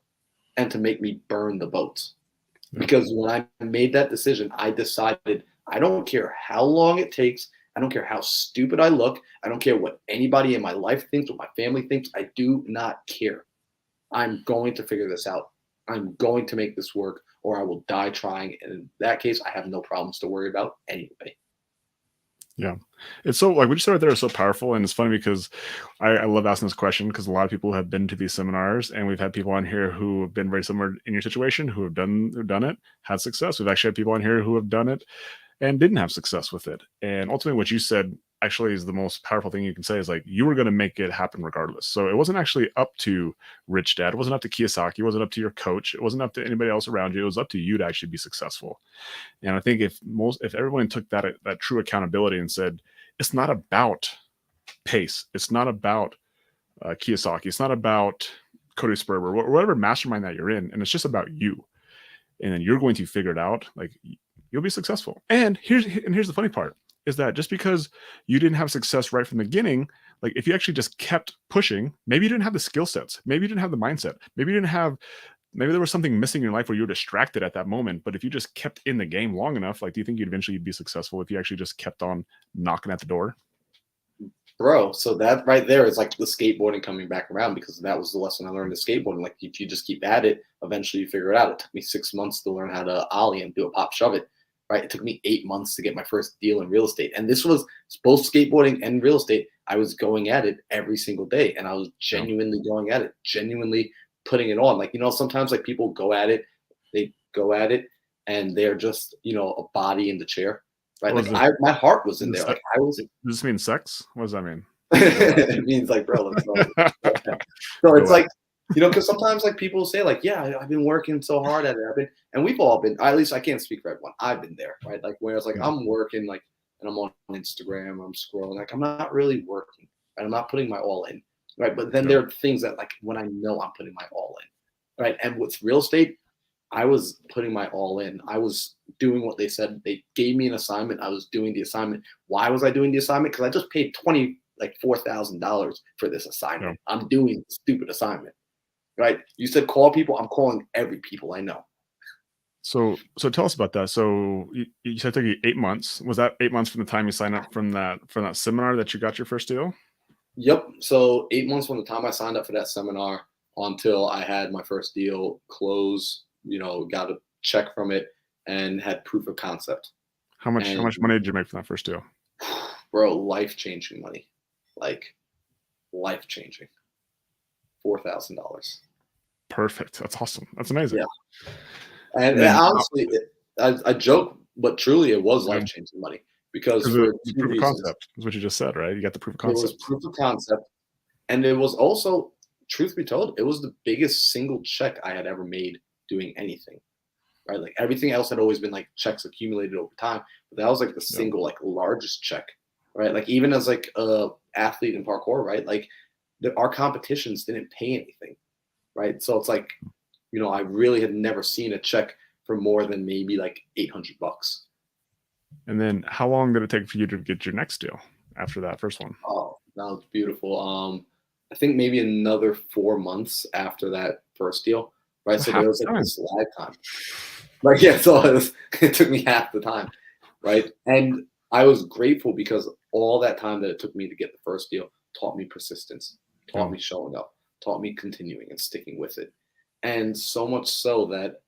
and to make me burn the boats. Yeah. Because when I made that decision, I decided I don't care how long it takes. I don't care how stupid I look. I don't care what anybody in my life thinks, what my family thinks. I do not care. I'm going to figure this out. I'm going to make this work, or I will die trying. And in that case, I have no problems to worry about anyway. Yeah. It's so, like, what you said right there is so powerful. And it's funny because I love asking this question, because a lot of people have been to these seminars, and we've had people on here who have been very similar in your situation, who have done it, had success. We've actually had people on here who have done it and didn't have success with it. And ultimately what you said actually is the most powerful thing you can say, is like, you were going to make it happen regardless. So it wasn't actually up to Rich Dad. It wasn't up to Kiyosaki. It wasn't up to your coach. It wasn't up to anybody else around you. It was up to you to actually be successful. And I think if everyone took that true accountability and said, it's not about pace. It's not about Kiyosaki. It's not about Cody Spurb or whatever mastermind that you're in, and it's just about you, and then you're going to figure it out. Like, you'll be successful. And here's the funny part is that just because you didn't have success right from the beginning, like if you actually just kept pushing, maybe you didn't have the skill sets, maybe you didn't have the mindset, maybe there was something missing in your life where you were distracted at that moment. But if you just kept in the game long enough, like, do you think you'd eventually be successful if you actually just kept on knocking at the door? Bro, so that right there is like the skateboarding coming back around, because that was the lesson I learned in skateboarding. Like, if you just keep at it, eventually you figure it out. It took me 6 months to learn how to ollie and do a pop shove it. Right. It took me 8 months to get my first deal in real estate. And this was both skateboarding and real estate. I was going at it every single day, and I was genuinely going at it, genuinely putting it on. Like, sometimes like people go at it, and they're just, a body in the chair. Right. Like my heart was in there. Like I was. Does this mean sex? What does that mean? It means like, bro, let's go. So it's like, because sometimes like people say like, yeah, I've been working so hard at it. And we've all been, at least I can't speak for everyone. I've been there, right? Like where it's like, I'm working like, and I'm on Instagram, I'm scrolling, like I'm not really working, right? I'm not putting my all in, right? But then there are things that like when I know I'm putting my all in, right? And with real estate, I was putting my all in. I was doing what they said. They gave me an assignment. I was doing the assignment. Why was I doing the assignment? Because I just paid $4,000 for this assignment. Yeah. I'm doing the stupid assignment. Right? You said call people. I'm calling every people I know. So tell us about that. So you said it took you 8 months. Was that 8 months from the time you signed up from that seminar that you got your first deal? Yep. So 8 months from the time I signed up for that seminar until I had my first deal close, got a check from it and had proof of concept. How much money did you make from that first deal? Bro, life-changing money. Like life-changing. $4,000. Perfect. That's awesome. That's amazing. Yeah. And honestly, I joke, but truly it was life-changing money because for the proof of concept is what you just said, right? You got the proof of concept. It was proof of concept. And it was also, truth be told, it was the biggest single check I had ever made doing anything, right? Like everything else had always been like checks accumulated over time, but that was like the single, like largest check, right? Like even as like a athlete in parkour, right? Like our competitions didn't pay anything, right? So it's like, I really had never seen a check for more than maybe like $800. And then how long did it take for you to get your next deal after that first one? Oh, that was beautiful. I think maybe another 4 months after that first deal, right? So there was like this lag time. Right. Yeah. So it took me half the time. Right. And I was grateful because all that time that it took me to get the first deal taught me persistence, taught me showing up, taught me continuing and sticking with it. And so much so that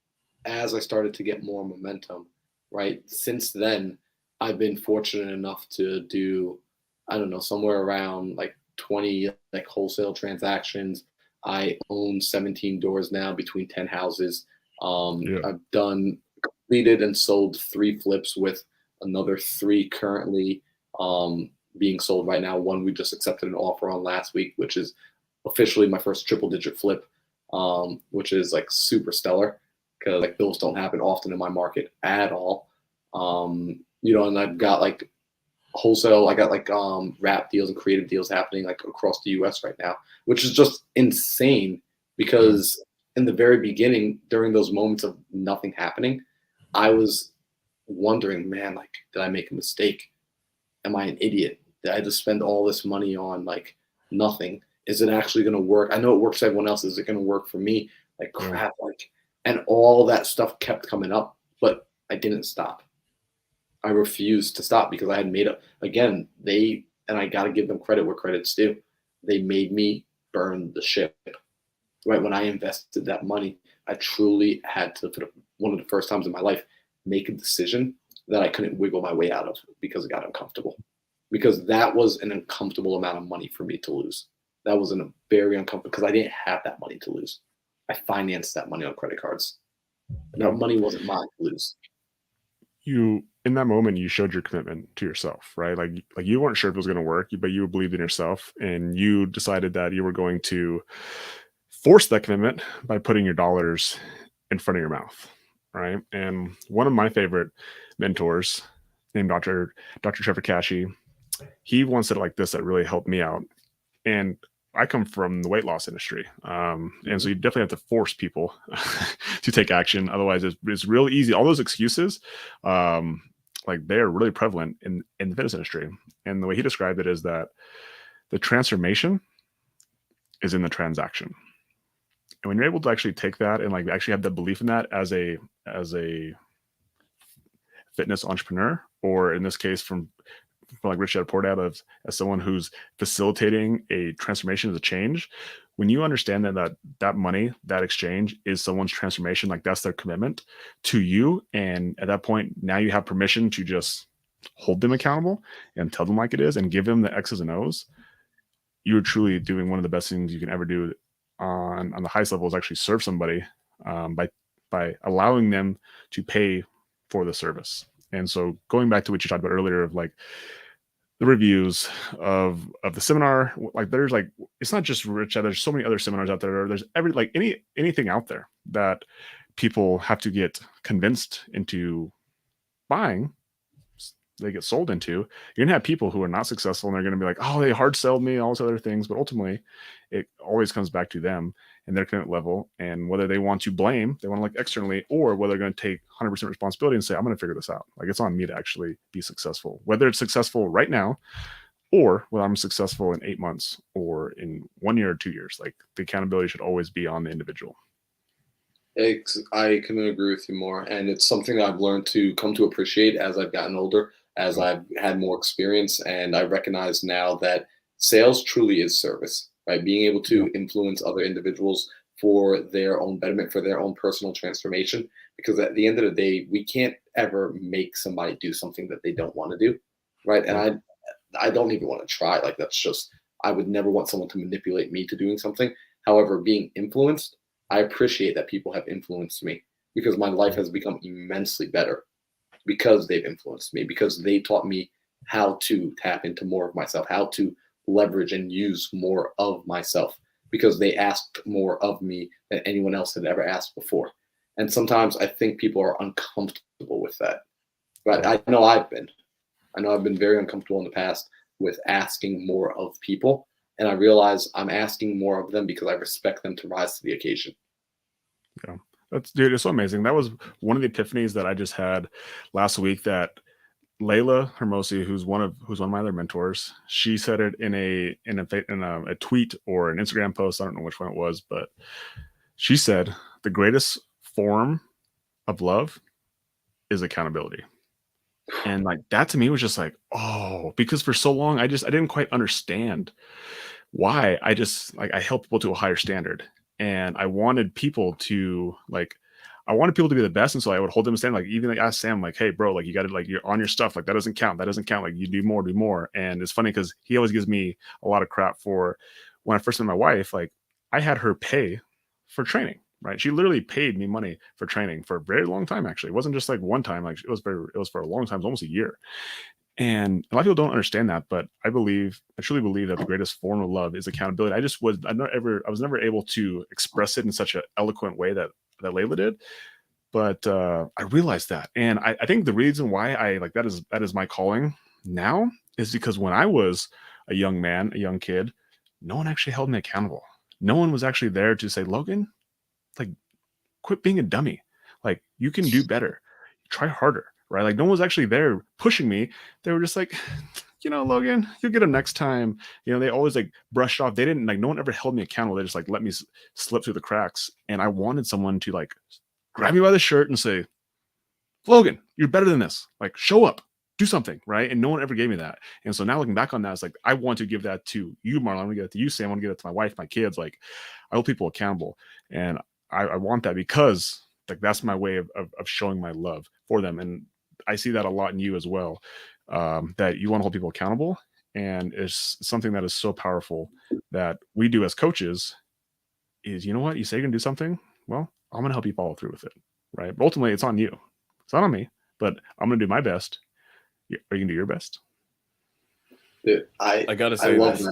as I started to get more momentum, right, since then, I've been fortunate enough to do, I don't know, somewhere around like 20 like wholesale transactions. I own 17 doors now between 10 houses. I've completed and sold 3 flips with another 3 currently being sold right now. One we just accepted an offer on last week, which is officially my first triple-digit flip, which is like super stellar because like those don't happen often in my market at all. And I've got like wholesale, I got like rap deals and creative deals happening like across the US right now, which is just insane because in the very beginning, during those moments of nothing happening, I was wondering, man, like, did I make a mistake? Am I an idiot? Did I just spend all this money on like nothing? Is it actually going to work? I know it works for everyone else. Is it going to work for me? Like crap, like, and all that stuff kept coming up, but I didn't stop. I refused to stop because I had made up again. And I got to give them credit where credit's due. They made me burn the ship. Right when I invested that money, I truly had to, for one of the first times in my life, make a decision that I couldn't wiggle my way out of because it got uncomfortable. Because that was an uncomfortable amount of money for me to lose. That was a very uncomfortable because I didn't have that money to lose. I financed that money on credit cards. That money wasn't mine to lose. You, in that moment, you showed your commitment to yourself, right? Like you weren't sure if it was going to work, but you believed in yourself, and you decided that you were going to force that commitment by putting your dollars in front of your mouth, right? And one of my favorite mentors, named Dr. Trevor Cashy, he once said it like this that really helped me out. And I come from the weight loss industry, and so you definitely have to force people to take action. Otherwise, it's real easy. All those excuses, like they are really prevalent in the fitness industry. And the way he described it is that the transformation is in the transaction. And when you're able to actually take that and like actually have the belief in that as a fitness entrepreneur, or in this case from like Rich Dad Poor Dad, as someone who's facilitating a transformation as a change, when you understand that money, that exchange is someone's transformation, like that's their commitment to you. And at that point, now you have permission to just hold them accountable and tell them like it is and give them the X's and O's. You're truly doing one of the best things you can ever do on the highest level, is actually serve somebody by allowing them to pay for the service. And so going back to what you talked about earlier of like the reviews of the seminar, like there's like, it's not just Rich, there's so many other seminars out there. There's anything out there that people have to get convinced into buying. They get sold into. You're gonna have people who are not successful and they're gonna be like, oh, they hard sold me, all these other things. But ultimately, it always comes back to them and their commitment level, and whether they want to blame, they want to look externally, or whether they're going to take 100% responsibility and say, I'm going to figure this out. Like it's on me to actually be successful, whether it's successful right now or whether I'm successful in 8 months or in 1 year or 2 years. Like the accountability should always be on the individual. I couldn't agree with you more. And it's something that I've learned to come to appreciate as I've gotten older, as I've had more experience. And I recognize now that sales truly is service, right? Being able to influence other individuals for their own betterment, for their own personal transformation. Because at the end of the day, we can't ever make somebody do something that they don't want to do, right? And I don't even want to try. Like that's just, I would never want someone to manipulate me to doing something. However, being influenced, I appreciate that people have influenced me, because my life has become immensely better because they've influenced me, because they taught me how to tap into more of myself, how to leverage and use more of myself, because they asked more of me than anyone else had ever asked before. And sometimes I think people are uncomfortable with that. But I know I've been very uncomfortable in the past with asking more of people. And I realize I'm asking more of them because I respect them to rise to the occasion. Yeah. Dude, it's so amazing. That was one of the epiphanies that I just had last week, that Layla Hermosi, who's one of my other mentors, she said it in a tweet or an Instagram post. I don't know which one it was, but she said the greatest form of love is accountability. And like that to me was just like, oh, because for so long I didn't quite understand why. I held people to a higher standard, and I wanted people to be the best. And so I would hold them stand, like even like ask Sam, like, hey bro, like you got to, like, you're on your stuff, like that doesn't count. Like you do more. And it's funny because he always gives me a lot of crap for when I first met my wife. Like I had her pay for training, right? She literally paid me money for training for a very long time. Actually, it wasn't just like one time, like it was for a long time, it was almost a year. And a lot of people don't understand that, but I truly believe that the greatest form of love is accountability. I was never able to express it in such an eloquent way that Layla did. But I realized that. And I think the reason why I like that is my calling now is because when I was a young man, a young kid, no one actually held me accountable. No one was actually there to say, Logan, like, quit being a dummy. Like, you can do better. Try harder, right? Like, no one was actually there pushing me. They were just like, Logan, you'll get them next time. They always like brushed off. They didn't, like, no one ever held me accountable. They just like let me slip through the cracks. And I wanted someone to like grab me by the shirt and say, Logan, you're better than this. Like, show up, do something, right? And no one ever gave me that. And so now looking back on that, it's like, I want to give that to you, Marlon. I want to give it to you, Sam. I want to give it to my wife, my kids. Like, I hold people accountable. And I want that because like that's my way of showing my love for them. And I see that a lot in you as well, that you want to hold people accountable. And it's something that is so powerful that we do as coaches is, you know what? You say you're going to do something. Well, I'm going to help you follow through with it. Right. But ultimately, it's on you. It's not on me, but I'm going to do my best. Are you going to do your best? Dude, I got to say this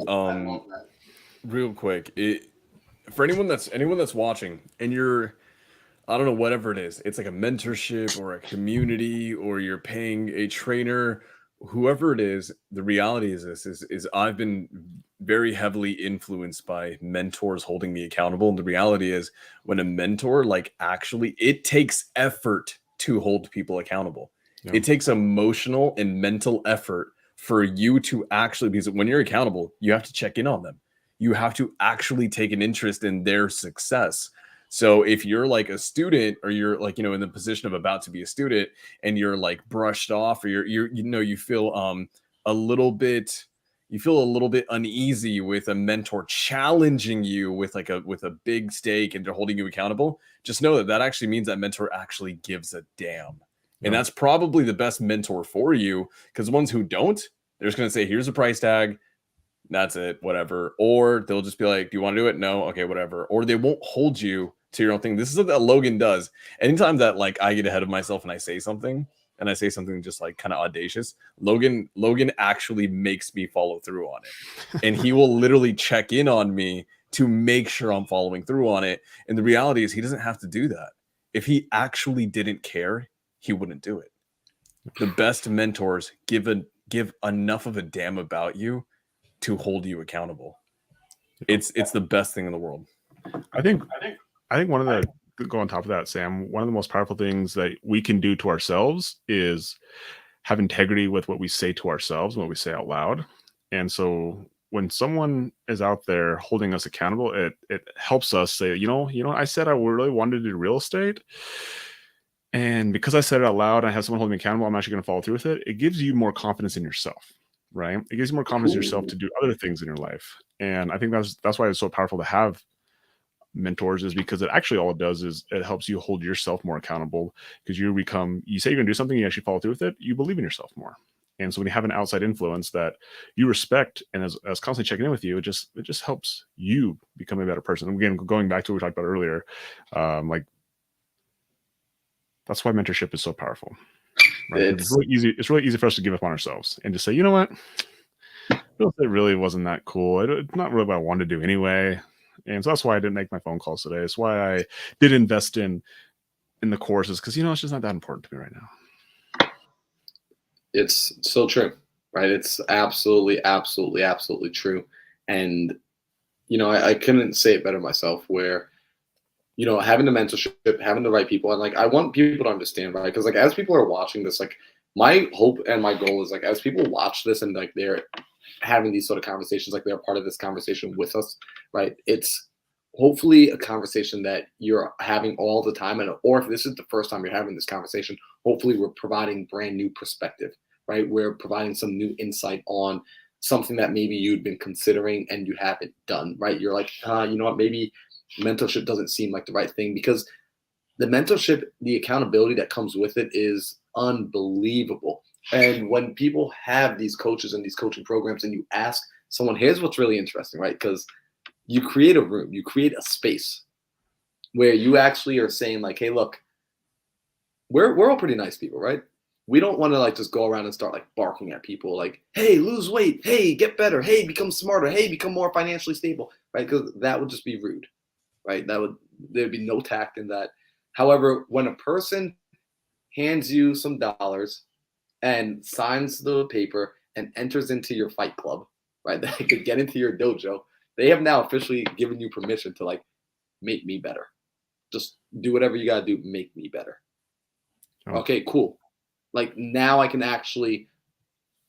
real quick. For anyone that's watching and you're, I don't know, whatever it is, it's like a mentorship or a community, or you're paying a trainer, whoever it is, the reality is this is I've been very heavily influenced by mentors holding me accountable. And the reality is, when a mentor, like, actually, it takes effort to hold people accountable. Yeah. It takes emotional and mental effort for you to actually, because when you're accountable, you have to check in on them. You have to actually take an interest in their success. So if you're like a student, or you're like, in the position of about to be a student, and you're like brushed off, or you feel a little bit uneasy with a mentor challenging you with a big stake, and they're holding you accountable, just know that actually means that mentor actually gives a damn. And that's probably the best mentor for you, because the ones who don't, they're just going to say, here's a price tag. That's it, whatever. Or they'll just be like, do you want to do it? No. Okay, whatever. Or they won't hold you to your own thing. This is what that Logan does. Anytime that like I get ahead of myself and I say something, just like kind of audacious, Logan actually makes me follow through on it. And he will literally check in on me to make sure I'm following through on it. And the reality is, he doesn't have to do that. If he actually didn't care, he wouldn't do it. The best mentors give enough of a damn about you to hold you accountable. It's the best thing in the world. I think one of the, go on top of that, Sam, one of the most powerful things that we can do to ourselves is have integrity with what we say to ourselves and what we say out loud. And so when someone is out there holding us accountable, it helps us say, I said I really wanted to do real estate. And because I said it out loud, I have someone holding me accountable, I'm actually going to follow through with it. It gives you more confidence in yourself, right? It gives you more confidence in yourself to do other things in your life. And I think that's why it's so powerful to have mentors, is because it actually, all it does is it helps you hold yourself more accountable, because you say you're going to do something, you actually follow through with it, you believe in yourself more. And so when you have an outside influence that you respect and is constantly checking in with you, it just helps you become a better person. And again, going back to what we talked about earlier, that's why mentorship is so powerful. Right? It's really easy. It's really easy for us to give up on ourselves and just say, you know what, real estate really wasn't that cool. It's not really what I wanted to do anyway. And so that's why I didn't make my phone calls today. It's why I did invest in the courses, because it's just not that important to me right now. It's so true, right? It's absolutely, absolutely, absolutely true. And I couldn't say it better myself, where having the mentorship, having the right people, and like, I want people to understand, right? Because like, as people are watching this, like, my hope and my goal is, like, as people watch this and like they're having these sort of conversations, like they're part of this conversation with us, right? It's hopefully a conversation that you're having all the time, or if this is the first time you're having this conversation, hopefully we're providing brand new perspective, right? We're providing some new insight on something that maybe you'd been considering and you haven't done, right? You're like, you know what, maybe mentorship doesn't seem like the right thing, because the mentorship, the accountability that comes with it is unbelievable. And when people have these coaches and these coaching programs, and you ask someone, here's what's really interesting, right? Because you create a room, you create a space where you actually are saying like, hey, look, we're all pretty nice people, right? We don't want to like just go around and start like barking at people like, hey, lose weight, hey, get better, hey, become smarter, hey, become more financially stable, right? Because that would just be rude, right? There'd be no tact in that. However, when a person hands you some dollars and signs the paper and enters into your fight club, right, that could get into your dojo, they have now officially given you permission to like make me better. Just do whatever you gotta do, make me better. Okay, cool. Like, now I can actually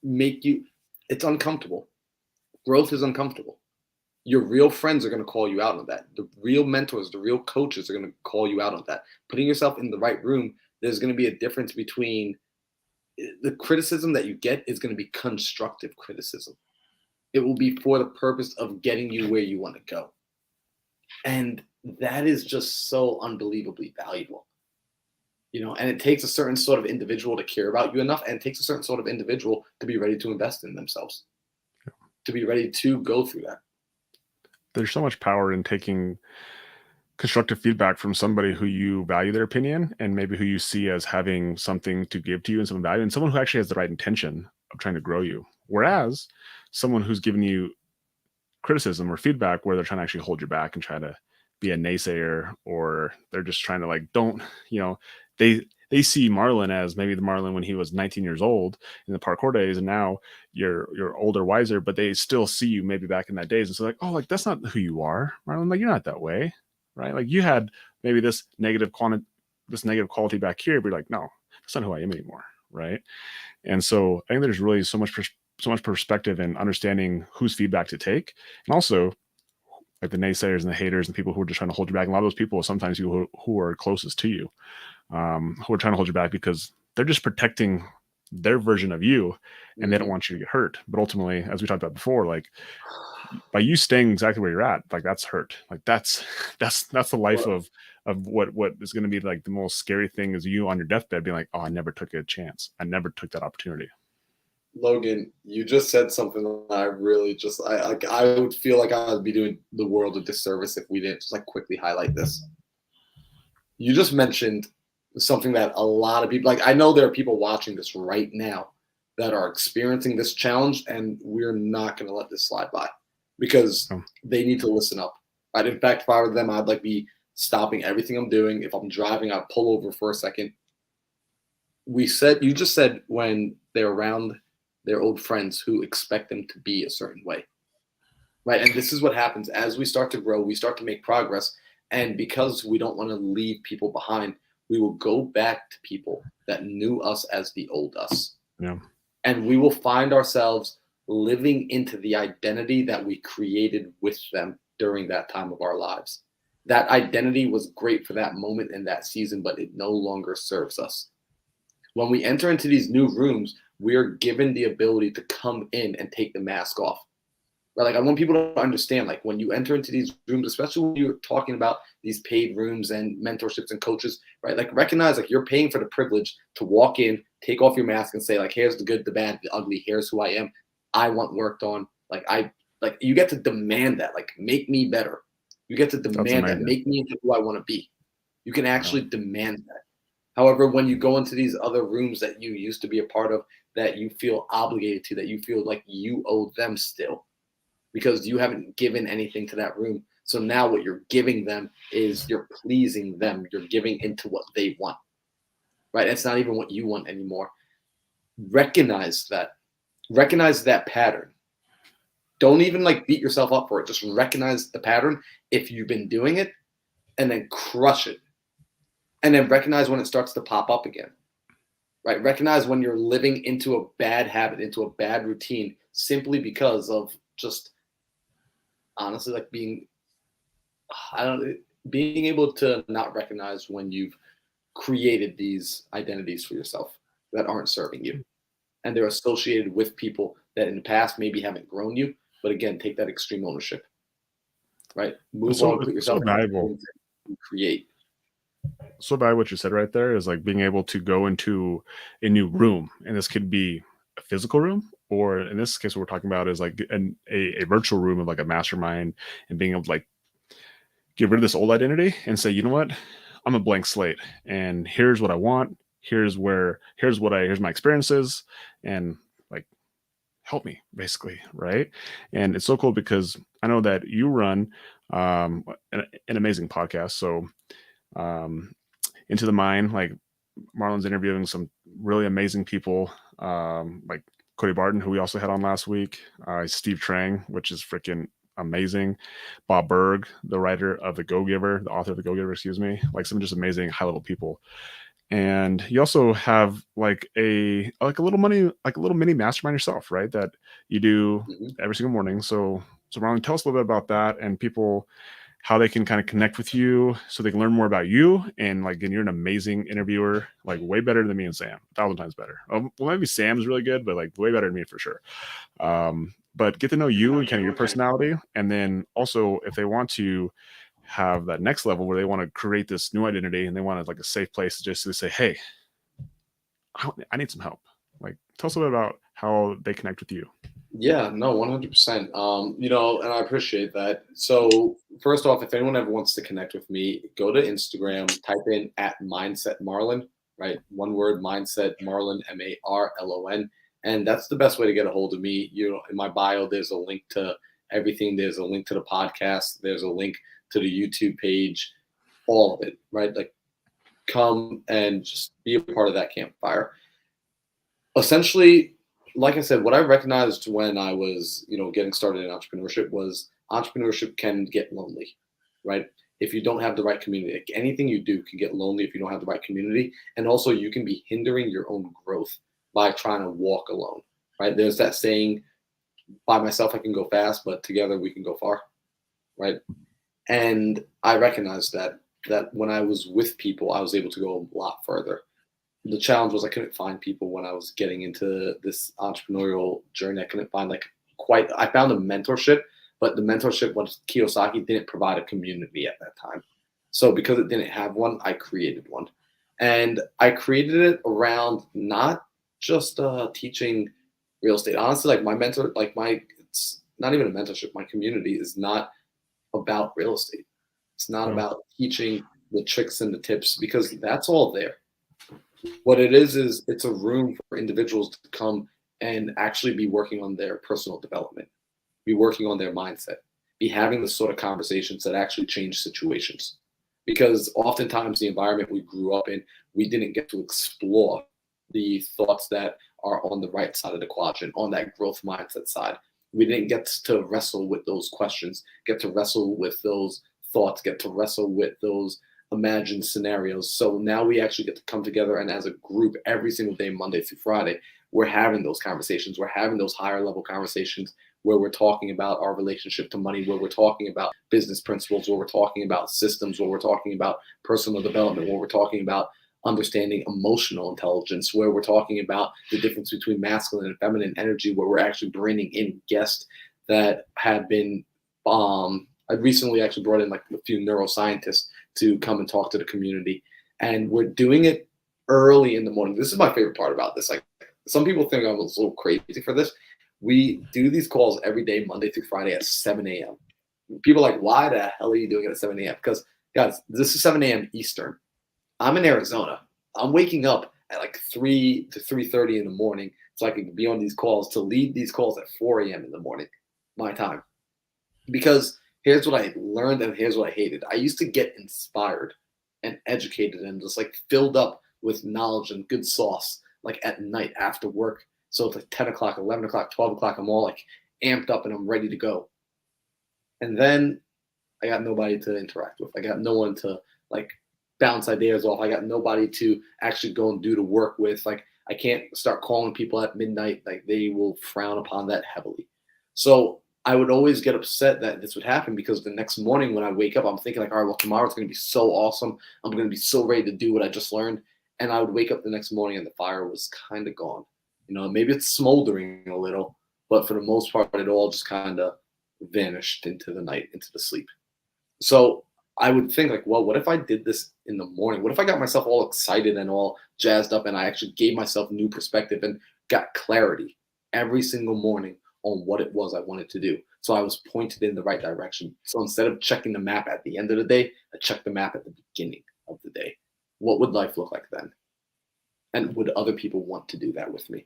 make you. It's uncomfortable. Growth is uncomfortable. Your real friends are going to call you out on that. The real mentors, the real coaches are going to call you out on that. Putting yourself in the right room, there's going to be a difference between the criticism that you get is going to be constructive criticism. It will be for the purpose of getting you where you want to go. And that is just so unbelievably valuable. And it takes a certain sort of individual to care about you enough, and it takes a certain sort of individual to be ready to invest in themselves, to be ready to go through that. There's so much power in taking constructive feedback from somebody who you value their opinion, and maybe who you see as having something to give to you and some value, and someone who actually has the right intention of trying to grow you. Whereas someone who's giving you criticism or feedback where they're trying to actually hold you back and try to be a naysayer, or they're just trying to like, they see Marlon as maybe the Marlon when he was 19 years old in the parkour days, and now you're older, wiser, but they still see you maybe back in that days, and so like, oh, like that's not who you are, Marlon. Like you're not that way, right? Like you had maybe this negative quality back here, but you're like, no, that's not who I am anymore, right? And so I think there's really so much perspective and understanding whose feedback to take, and also like the naysayers and the haters and people who are just trying to hold you back. And a lot of those people are sometimes you who are closest to you, who are trying to hold you back because they're just protecting their version of you, and they don't want you to get hurt. But ultimately, as we talked about before, like by you staying exactly where you're at, like that's hurt. Like that's the life of what is going to be like the most scary thing is you on your deathbed being like, oh, I never took a chance. I never took that opportunity. Logan, you just said something that I really just I would feel like I would be doing the world a disservice if we didn't just like quickly highlight this. You just mentioned something that a lot of people, like I know there are people watching this right now that are experiencing this challenge, and we're not going to let this slide by because they need to listen up. Right? In fact, if I were them, I'd like be stopping everything I'm doing. If I'm driving, I'd pull over for a second. You just said when they're around their old friends who expect them to be a certain way. Right. And this is what happens as we start to grow, we start to make progress. And because we don't want to leave people behind, we will go back to people that knew us as the old us. Yeah. And we will find ourselves living into the identity that we created with them during that time of our lives. That identity was great for that moment in that season, but it no longer serves us. When we enter into these new rooms, we are given the ability to come in and take the mask off. Right? Like I want people to understand, like when you enter into these rooms, especially when you're talking about these paid rooms and mentorships and coaches, right? Like recognize like you're paying for the privilege to walk in, take off your mask and say like, here's the good, the bad, the ugly, here's who I am. I want worked on. Like you get to demand that, like make me better. You get to demand that, make me into who I want to be. You can actually demand that. However, when you go into these other rooms that you used to be a part of, that you feel obligated to, that you feel like you owe them still because you haven't given anything to that room. So now what you're giving them is you're pleasing them. You're giving into what they want, right? It's not even what you want anymore. Recognize that pattern. Don't even like beat yourself up for it. Just recognize the pattern if you've been doing it and then crush it. And then recognize when it starts to pop up again, right? Recognize when you're living into a bad habit, into a bad routine, simply because of just honestly like being able to not recognize when you've created these identities for yourself that aren't serving you. And they're associated with people that in the past maybe haven't grown you, but again, take that extreme ownership, right? Move on, put yourself so valuable. Create. So valuable what you said right there is like being able to go into a new room, and this could be a physical room, or in this case, what we're talking about is like a virtual room of like a mastermind, and being able to like get rid of this old identity and say, you know what, I'm a blank slate, and here's what I want. Here's my experiences, and like help me basically, right? And it's so cool because I know that you run an amazing podcast. So Into the Mind, like Marlon's interviewing some really amazing people, like Cody Barton, who we also had on last week, Steve Trang, which is freaking amazing, Bob Burg, the writer of the author of the Go-Giver, excuse me, like some just amazing high level people. And you also have like a little mini mastermind yourself, right? That you do every single morning. So Marlon, tell us a little bit about that and people, how they can kind of connect with you so they can learn more about you. And like, and you're an amazing interviewer, like way better than me and Sam, 1,000 times better. Well, maybe Sam's really good, but like way better than me for sure. But get to know you and kind of your personality. And then also if they want to have that next level where they want to create this new identity and they want like a safe place just to say, hey, I need some help. Like, tell us a bit about how they connect with you. Yeah, no, 100%. And I appreciate that. So first off, if anyone ever wants to connect with me, go to Instagram, type in @mindsetmarlon, right? One word, Mindset Marlon, Marlon. And that's the best way to get a hold of me. In my bio, there's a link to everything. There's a link to the podcast. There's a link to the YouTube page, all of it, right? Like come and just be a part of that campfire. Essentially, like I said, what I recognized when I was, getting started in entrepreneurship was entrepreneurship can get lonely, right? If you don't have the right community, like anything you do can get lonely if you don't have the right community. And also you can be hindering your own growth by trying to walk alone, right? There's that saying, by myself, I can go fast, but together we can go far, right? And I recognized that when I was with people, I was able to go a lot further. The challenge was I couldn't find people when I was getting into this entrepreneurial journey. I couldn't find I found a mentorship, but the mentorship was Kiyosaki didn't provide a community at that time. So because it didn't have one, I created one. And I created it around not just teaching real estate. Honestly, like my mentor, it's not even a mentorship. My community is not about real estate. It's not about teaching the tricks and the tips because that's all there. What it is it's a room for individuals to come and actually be working on their personal development, be working on their mindset, be having the sort of conversations that actually change situations. Because oftentimes the environment we grew up in, we didn't get to explore the thoughts that are on the right side of the quadrant, on that growth mindset side. We didn't get to wrestle with those questions, get to wrestle with those thoughts, get to wrestle with those imagined scenarios. So now we actually get to come together and as a group every single day, Monday through Friday, we're having those conversations. We're having those higher level conversations where we're talking about our relationship to money, where we're talking about business principles, where we're talking about systems, where we're talking about personal development, where we're talking about understanding emotional intelligence, where we're talking about the difference between masculine and feminine energy, where we're actually bringing in guests that have been, I recently actually brought in like a few neuroscientists to come and talk to the community. And we're doing it early in the morning. This is my favorite part about this. Like some people think I'm a little crazy for this. We do these calls every day, Monday through Friday at 7 a.m. People are like, why the hell are you doing it at 7 a.m.? Because guys, this is 7 a.m. Eastern. I'm in Arizona. I'm waking up at like 3 to 3:30 in the morning so I can be on these calls to lead these calls at 4 a.m. in the morning, my time. Because here's what I learned and here's what I hated. I used to get inspired and educated and just like filled up with knowledge and good sauce like at night after work. So it's like 10 o'clock, 11 o'clock, 12 o'clock. I'm all like amped up and I'm ready to go. And then I got nobody to interact with. I got no one to like bounce ideas off. I got nobody to actually go and do the work with. Like I can't start calling people at midnight. Like they will frown upon that heavily. So I would always get upset that this would happen because the next morning when I wake up, I'm thinking like, all right, well, tomorrow's going to be so awesome. I'm going to be so ready to do what I just learned. And I would wake up the next morning and the fire was kind of gone. Maybe it's smoldering a little, but for the most part, it all just kind of vanished into the night, into the sleep. So I would think like, well, what if I did this in the morning? What if I got myself all excited and all jazzed up and I actually gave myself new perspective and got clarity every single morning on what it was I wanted to do. So I was pointed in the right direction. So instead of checking the map at the end of the day, I checked the map at the beginning of the day. What would life look like then? And would other people want to do that with me?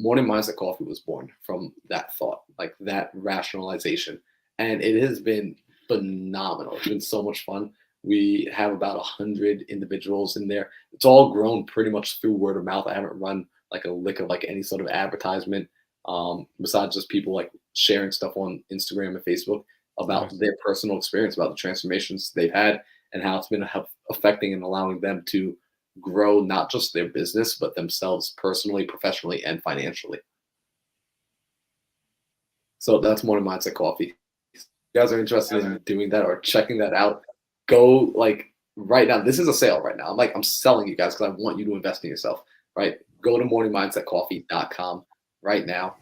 Morning Mindset Coffee was born from that thought, like that rationalization. And it has been phenomenal. It's been so much fun. We have about 100 individuals in there. It's all grown pretty much through word of mouth. I haven't run like a lick of like any sort of advertisement besides just people like sharing stuff on Instagram and Facebook about their personal experience, about the transformations they've had and how it's been affecting and allowing them to grow not just their business, but themselves personally, professionally, and financially. So that's Morning Mindset Coffee. If you guys are interested in doing that or checking that out, go like right now. This is a sale right now. I'm selling you guys because I want you to invest in yourself, right? Go to morningmindsetcoffee.com right now.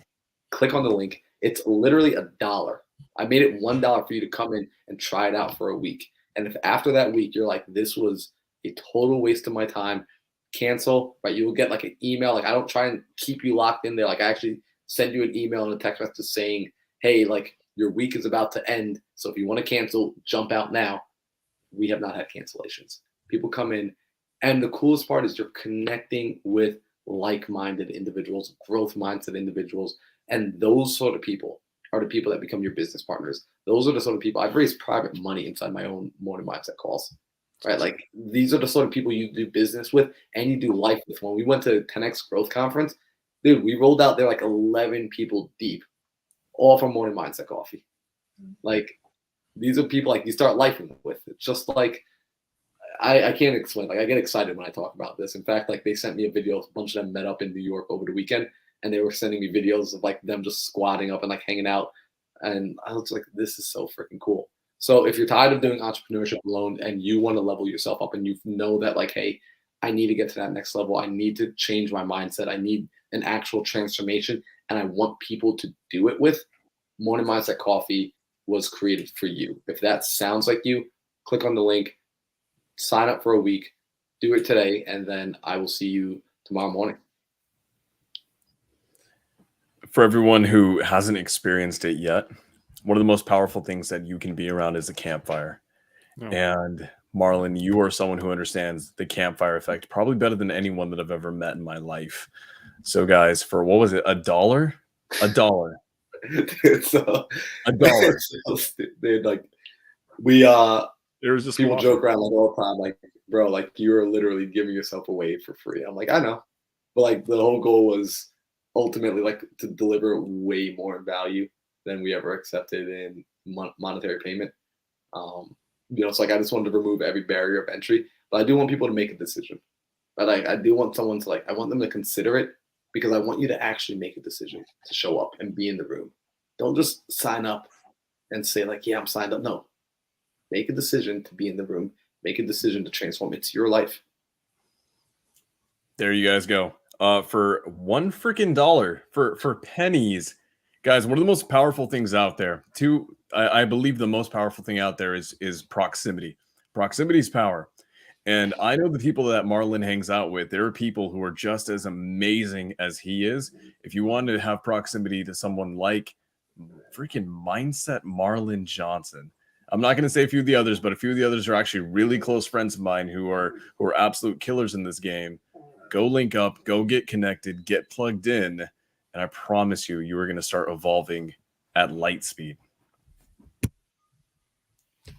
Click on the link. It's literally $1. I made it $1 for you to come in and try it out for a week. And if after that week you're like, this was a total waste of my time, cancel, right? You will get like an email. Like I don't try and keep you locked in there. Like I actually send you an email and a text message saying, hey, like your week is about to end. So if you want to cancel, jump out now. We have not had cancellations. People come in. And the coolest part is you're connecting with like-minded individuals, growth mindset individuals. And those sort of people are the people that become your business partners. Those are the sort of people I've raised private money inside my own Morning Mindset calls. right? Like these are the sort of people you do business with and you do life with. When we went to 10X Growth Conference, dude, we rolled out there like 11 people deep, all from Morning Mindset Coffee. Like these are people like you start lifing with. It's just like I can't explain. Like I get excited when I talk about this. In fact, like they sent me a video. A bunch of them met up in New York over the weekend, and they were sending me videos of like them just squatting up and like hanging out. And I was like, this is so freaking cool. So if you're tired of doing entrepreneurship alone and you want to level yourself up and you know that like, hey, I need to get to that next level. I need to change my mindset. I need an actual transformation, and I want people to do it with. Morning Mindset Coffee was created for you. If that sounds like you, click on the link, sign up for a week, do it today, and then I will see you tomorrow morning. For everyone who hasn't experienced it yet, one of the most powerful things that you can be around is a campfire. Oh. And Marlon, you are someone who understands the campfire effect probably better than anyone that I've ever met in my life. So guys, for what was it? $1? $1. It's $1. Dude, like we There's this people joke around like all the time, like, bro, like you're literally giving yourself away for free. I'm like, I know. But like the whole goal was ultimately like to deliver way more value than we ever accepted in monetary payment. It's like I just wanted to remove every barrier of entry, but I do want people to make a decision. But like I do want someone to I want them to consider it, because I want you to actually make a decision to show up and be in the room. Don't just sign up and say like, yeah, I'm signed up. No, make a decision to be in the room. Make a decision to transform. It's your life. There you guys go. For $1 freaking dollar, for pennies, guys. One of the most powerful things out there. I believe the most powerful thing out there is proximity. Proximity is power. And I know the people that Marlon hangs out with, there are people who are just as amazing as he is. If you want to have proximity to someone like freaking Mindset Marlon Johnson, I'm not going to say a few of the others, but a few of the others are actually really close friends of mine who are absolute killers in this game. Go link up, go get connected, get plugged in, and I promise you, you are going to start evolving at light speed.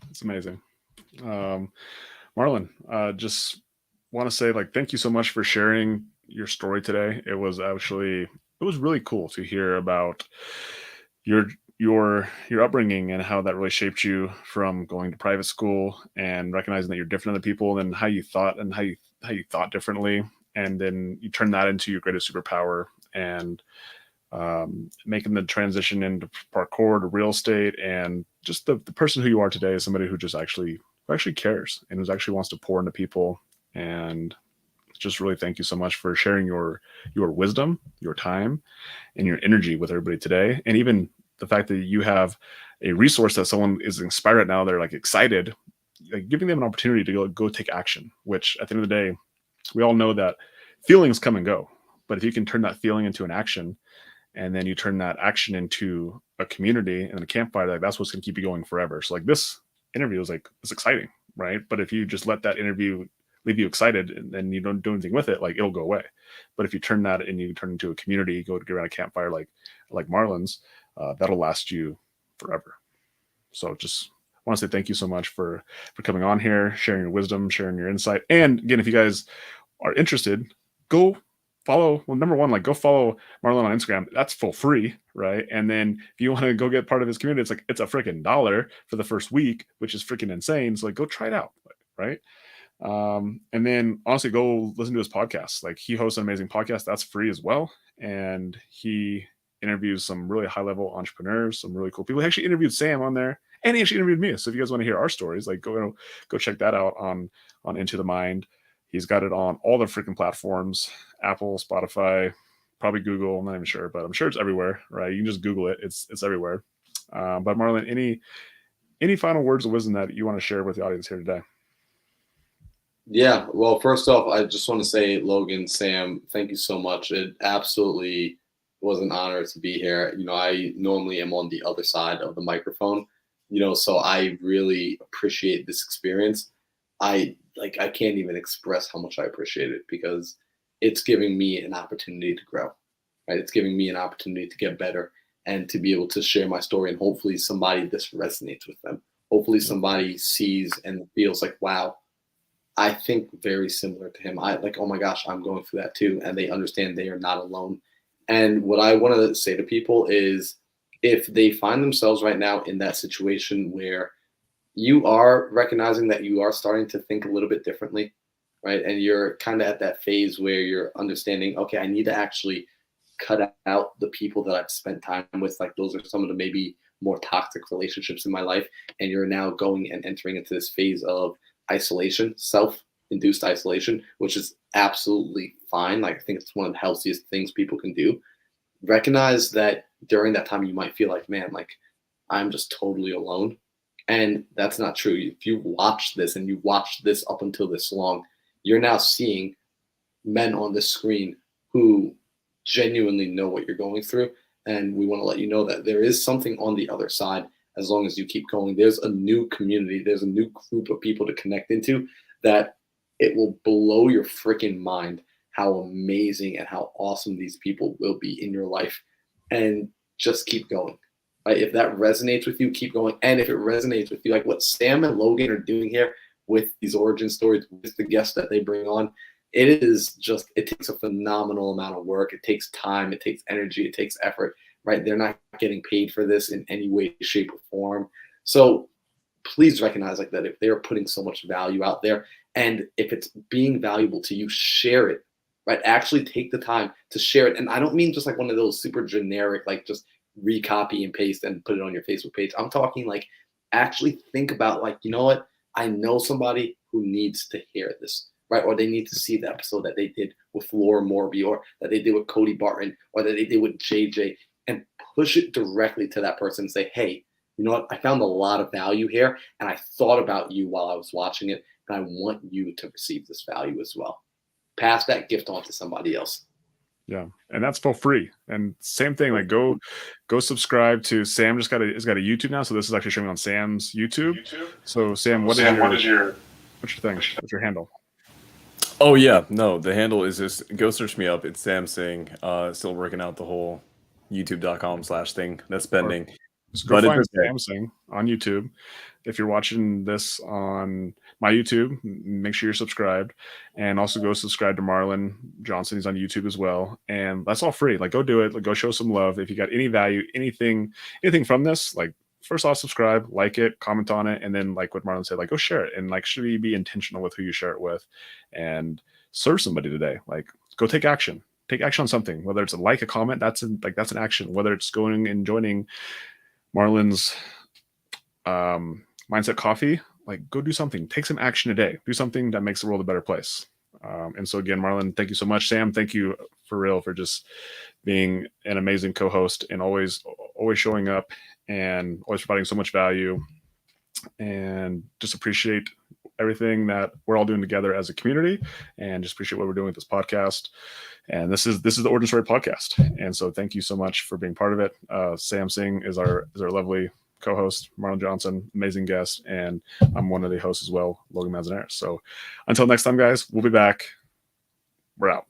It's amazing. Marlon, just want to say thank you so much for sharing your story today. It was really cool to hear about your upbringing and how that really shaped you from going to private school and recognizing that you're different than people and how you thought and how you thought differently. And then you turn that into your greatest superpower and making the transition into parkour to real estate, and just the person who you are today is somebody who just actually cares and who actually wants to pour into people. And just really thank you so much for sharing your wisdom, your time, and your energy with everybody today. And even the fact that you have a resource that someone is inspired at now, they're excited, giving them an opportunity to go take action, which at the end of the day, we all know that feelings come and go. But if you can turn that feeling into an action, and then you turn that action into a community and a campfire, that's what's going to keep you going forever. So this interview is it's exciting, right? But if you just let that interview leave you excited and then you don't do anything with it, it'll go away. But if you turn that and you turn into a community, go to get around a campfire like Marlon's, that'll last you forever. So just want to say thank you so much for coming on here, sharing your wisdom, sharing your insight. And again, if you guys are interested, go follow. Well, number one, go follow Marlon on Instagram. That's for free, right? And then if you want to go get part of his community, it's a freaking $1 for the first week, which is freaking insane. So go try it out, right? And then honestly, go listen to his podcast. He hosts an amazing podcast that's free as well, and he interviews some really high level entrepreneurs, some really cool people. He actually interviewed Sam on there, and he actually interviewed me. So if you guys want to hear our stories, go check that out on Into the Mind. He's got it on all the freaking platforms: Apple, Spotify, probably Google. I'm not even sure, but I'm sure it's everywhere, right? You can just Google it; it's everywhere. But Marlon, any final words of wisdom that you want to share with the audience here today? Yeah, well, first off, I just want to say, Logan, Sam, thank you so much. It absolutely was an honor to be here. I normally am on the other side of the microphone, so I really appreciate this experience. I can't even express how much I appreciate it, because it's giving me an opportunity to grow, right? It's giving me an opportunity to get better and to be able to share my story, and hopefully somebody this resonates with them. Hopefully somebody sees and feels wow, I think very similar to him. I like, oh my gosh, I'm going through that too. And they understand they are not alone. And what I want to say to people is if they find themselves right now in that situation where you are recognizing that you are starting to think a little bit differently, right? And you're kind of at that phase where you're understanding, okay, I need to actually cut out the people that I've spent time with. Like those are some of the maybe more toxic relationships in my life. And you're now going and entering into this phase of isolation, self-induced isolation, which is absolutely fine. Like I think it's one of the healthiest things people can do. Recognize that during that time you might feel like, man, like I'm just totally alone. And that's not true. If you watch this and you watched this up until this long, you're now seeing men on the screen who genuinely know what you're going through. And we want to let you know that there is something on the other side as long as you keep going. There's a new community, there's a new group of people to connect into that it will blow your freaking mind how amazing and how awesome these people will be in your life. And just keep going. Right? If that resonates with you, keep going. And if it resonates with you, like what Sam and Logan are doing here with these origin stories, with the guests that they bring on, it takes a phenomenal amount of work. It takes time, it takes energy, it takes effort, right? They're not getting paid for this in any way, shape, or form. So please recognize like that if they're putting so much value out there, and if it's being valuable to you, share it, right? Actually take the time to share it. And I don't mean just like one of those super generic, like just recopy and paste and put it on your Facebook page. I'm talking like actually think about like, you know what? I know somebody who needs to hear this, right? Or they need to see the episode that they did with Laura Morby, or that they did with Cody Barton, or that they did with JJ, and push it directly to that person and say, hey, you know what? I found a lot of value here, and I thought about you while I was watching it, and I want you to receive this value as well. Pass that gift on to somebody else. Yeah, and that's for free. And same thing, like go subscribe to Sam. Has got a YouTube now, so this is actually showing on Sam's YouTube. So Sam, what's your thing? What's your handle? Oh yeah, no, the handle is just go search me up. It's Sam Singh. Still working out the whole youtube.com/thing that's pending. So go find Sam Singh on YouTube. If you're watching this on my YouTube, make sure you're subscribed, and also go subscribe to Marlon Johnson. He's on YouTube as well, and that's all free. Like, go do it. Like, go show some love. If you got any value, anything from this, like, first off, subscribe, like it, comment on it, and then, like what Marlon said, like, go share it, and like, should we be intentional with who you share it with, and serve somebody today. Like, go take action. Take action on something. Whether it's a comment, that's an action. Whether it's going and joining Marlon's Mindset Coffee, like, go do something. Take some action today. Do something that makes the world a better place. And so again, Marlon, thank you so much. Sam, thank you for real for just being an amazing co-host and always showing up and always providing so much value, and just appreciate everything that we're all doing together as a community, and just appreciate what we're doing with this podcast. And this is the Origin Story podcast. And so thank you so much for being part of it. Sam Singh is our lovely co-host, Marlon Johnson, amazing guest, and I'm one of the hosts as well, Logan Mazanares. So until next time, guys, we'll be back. We're out.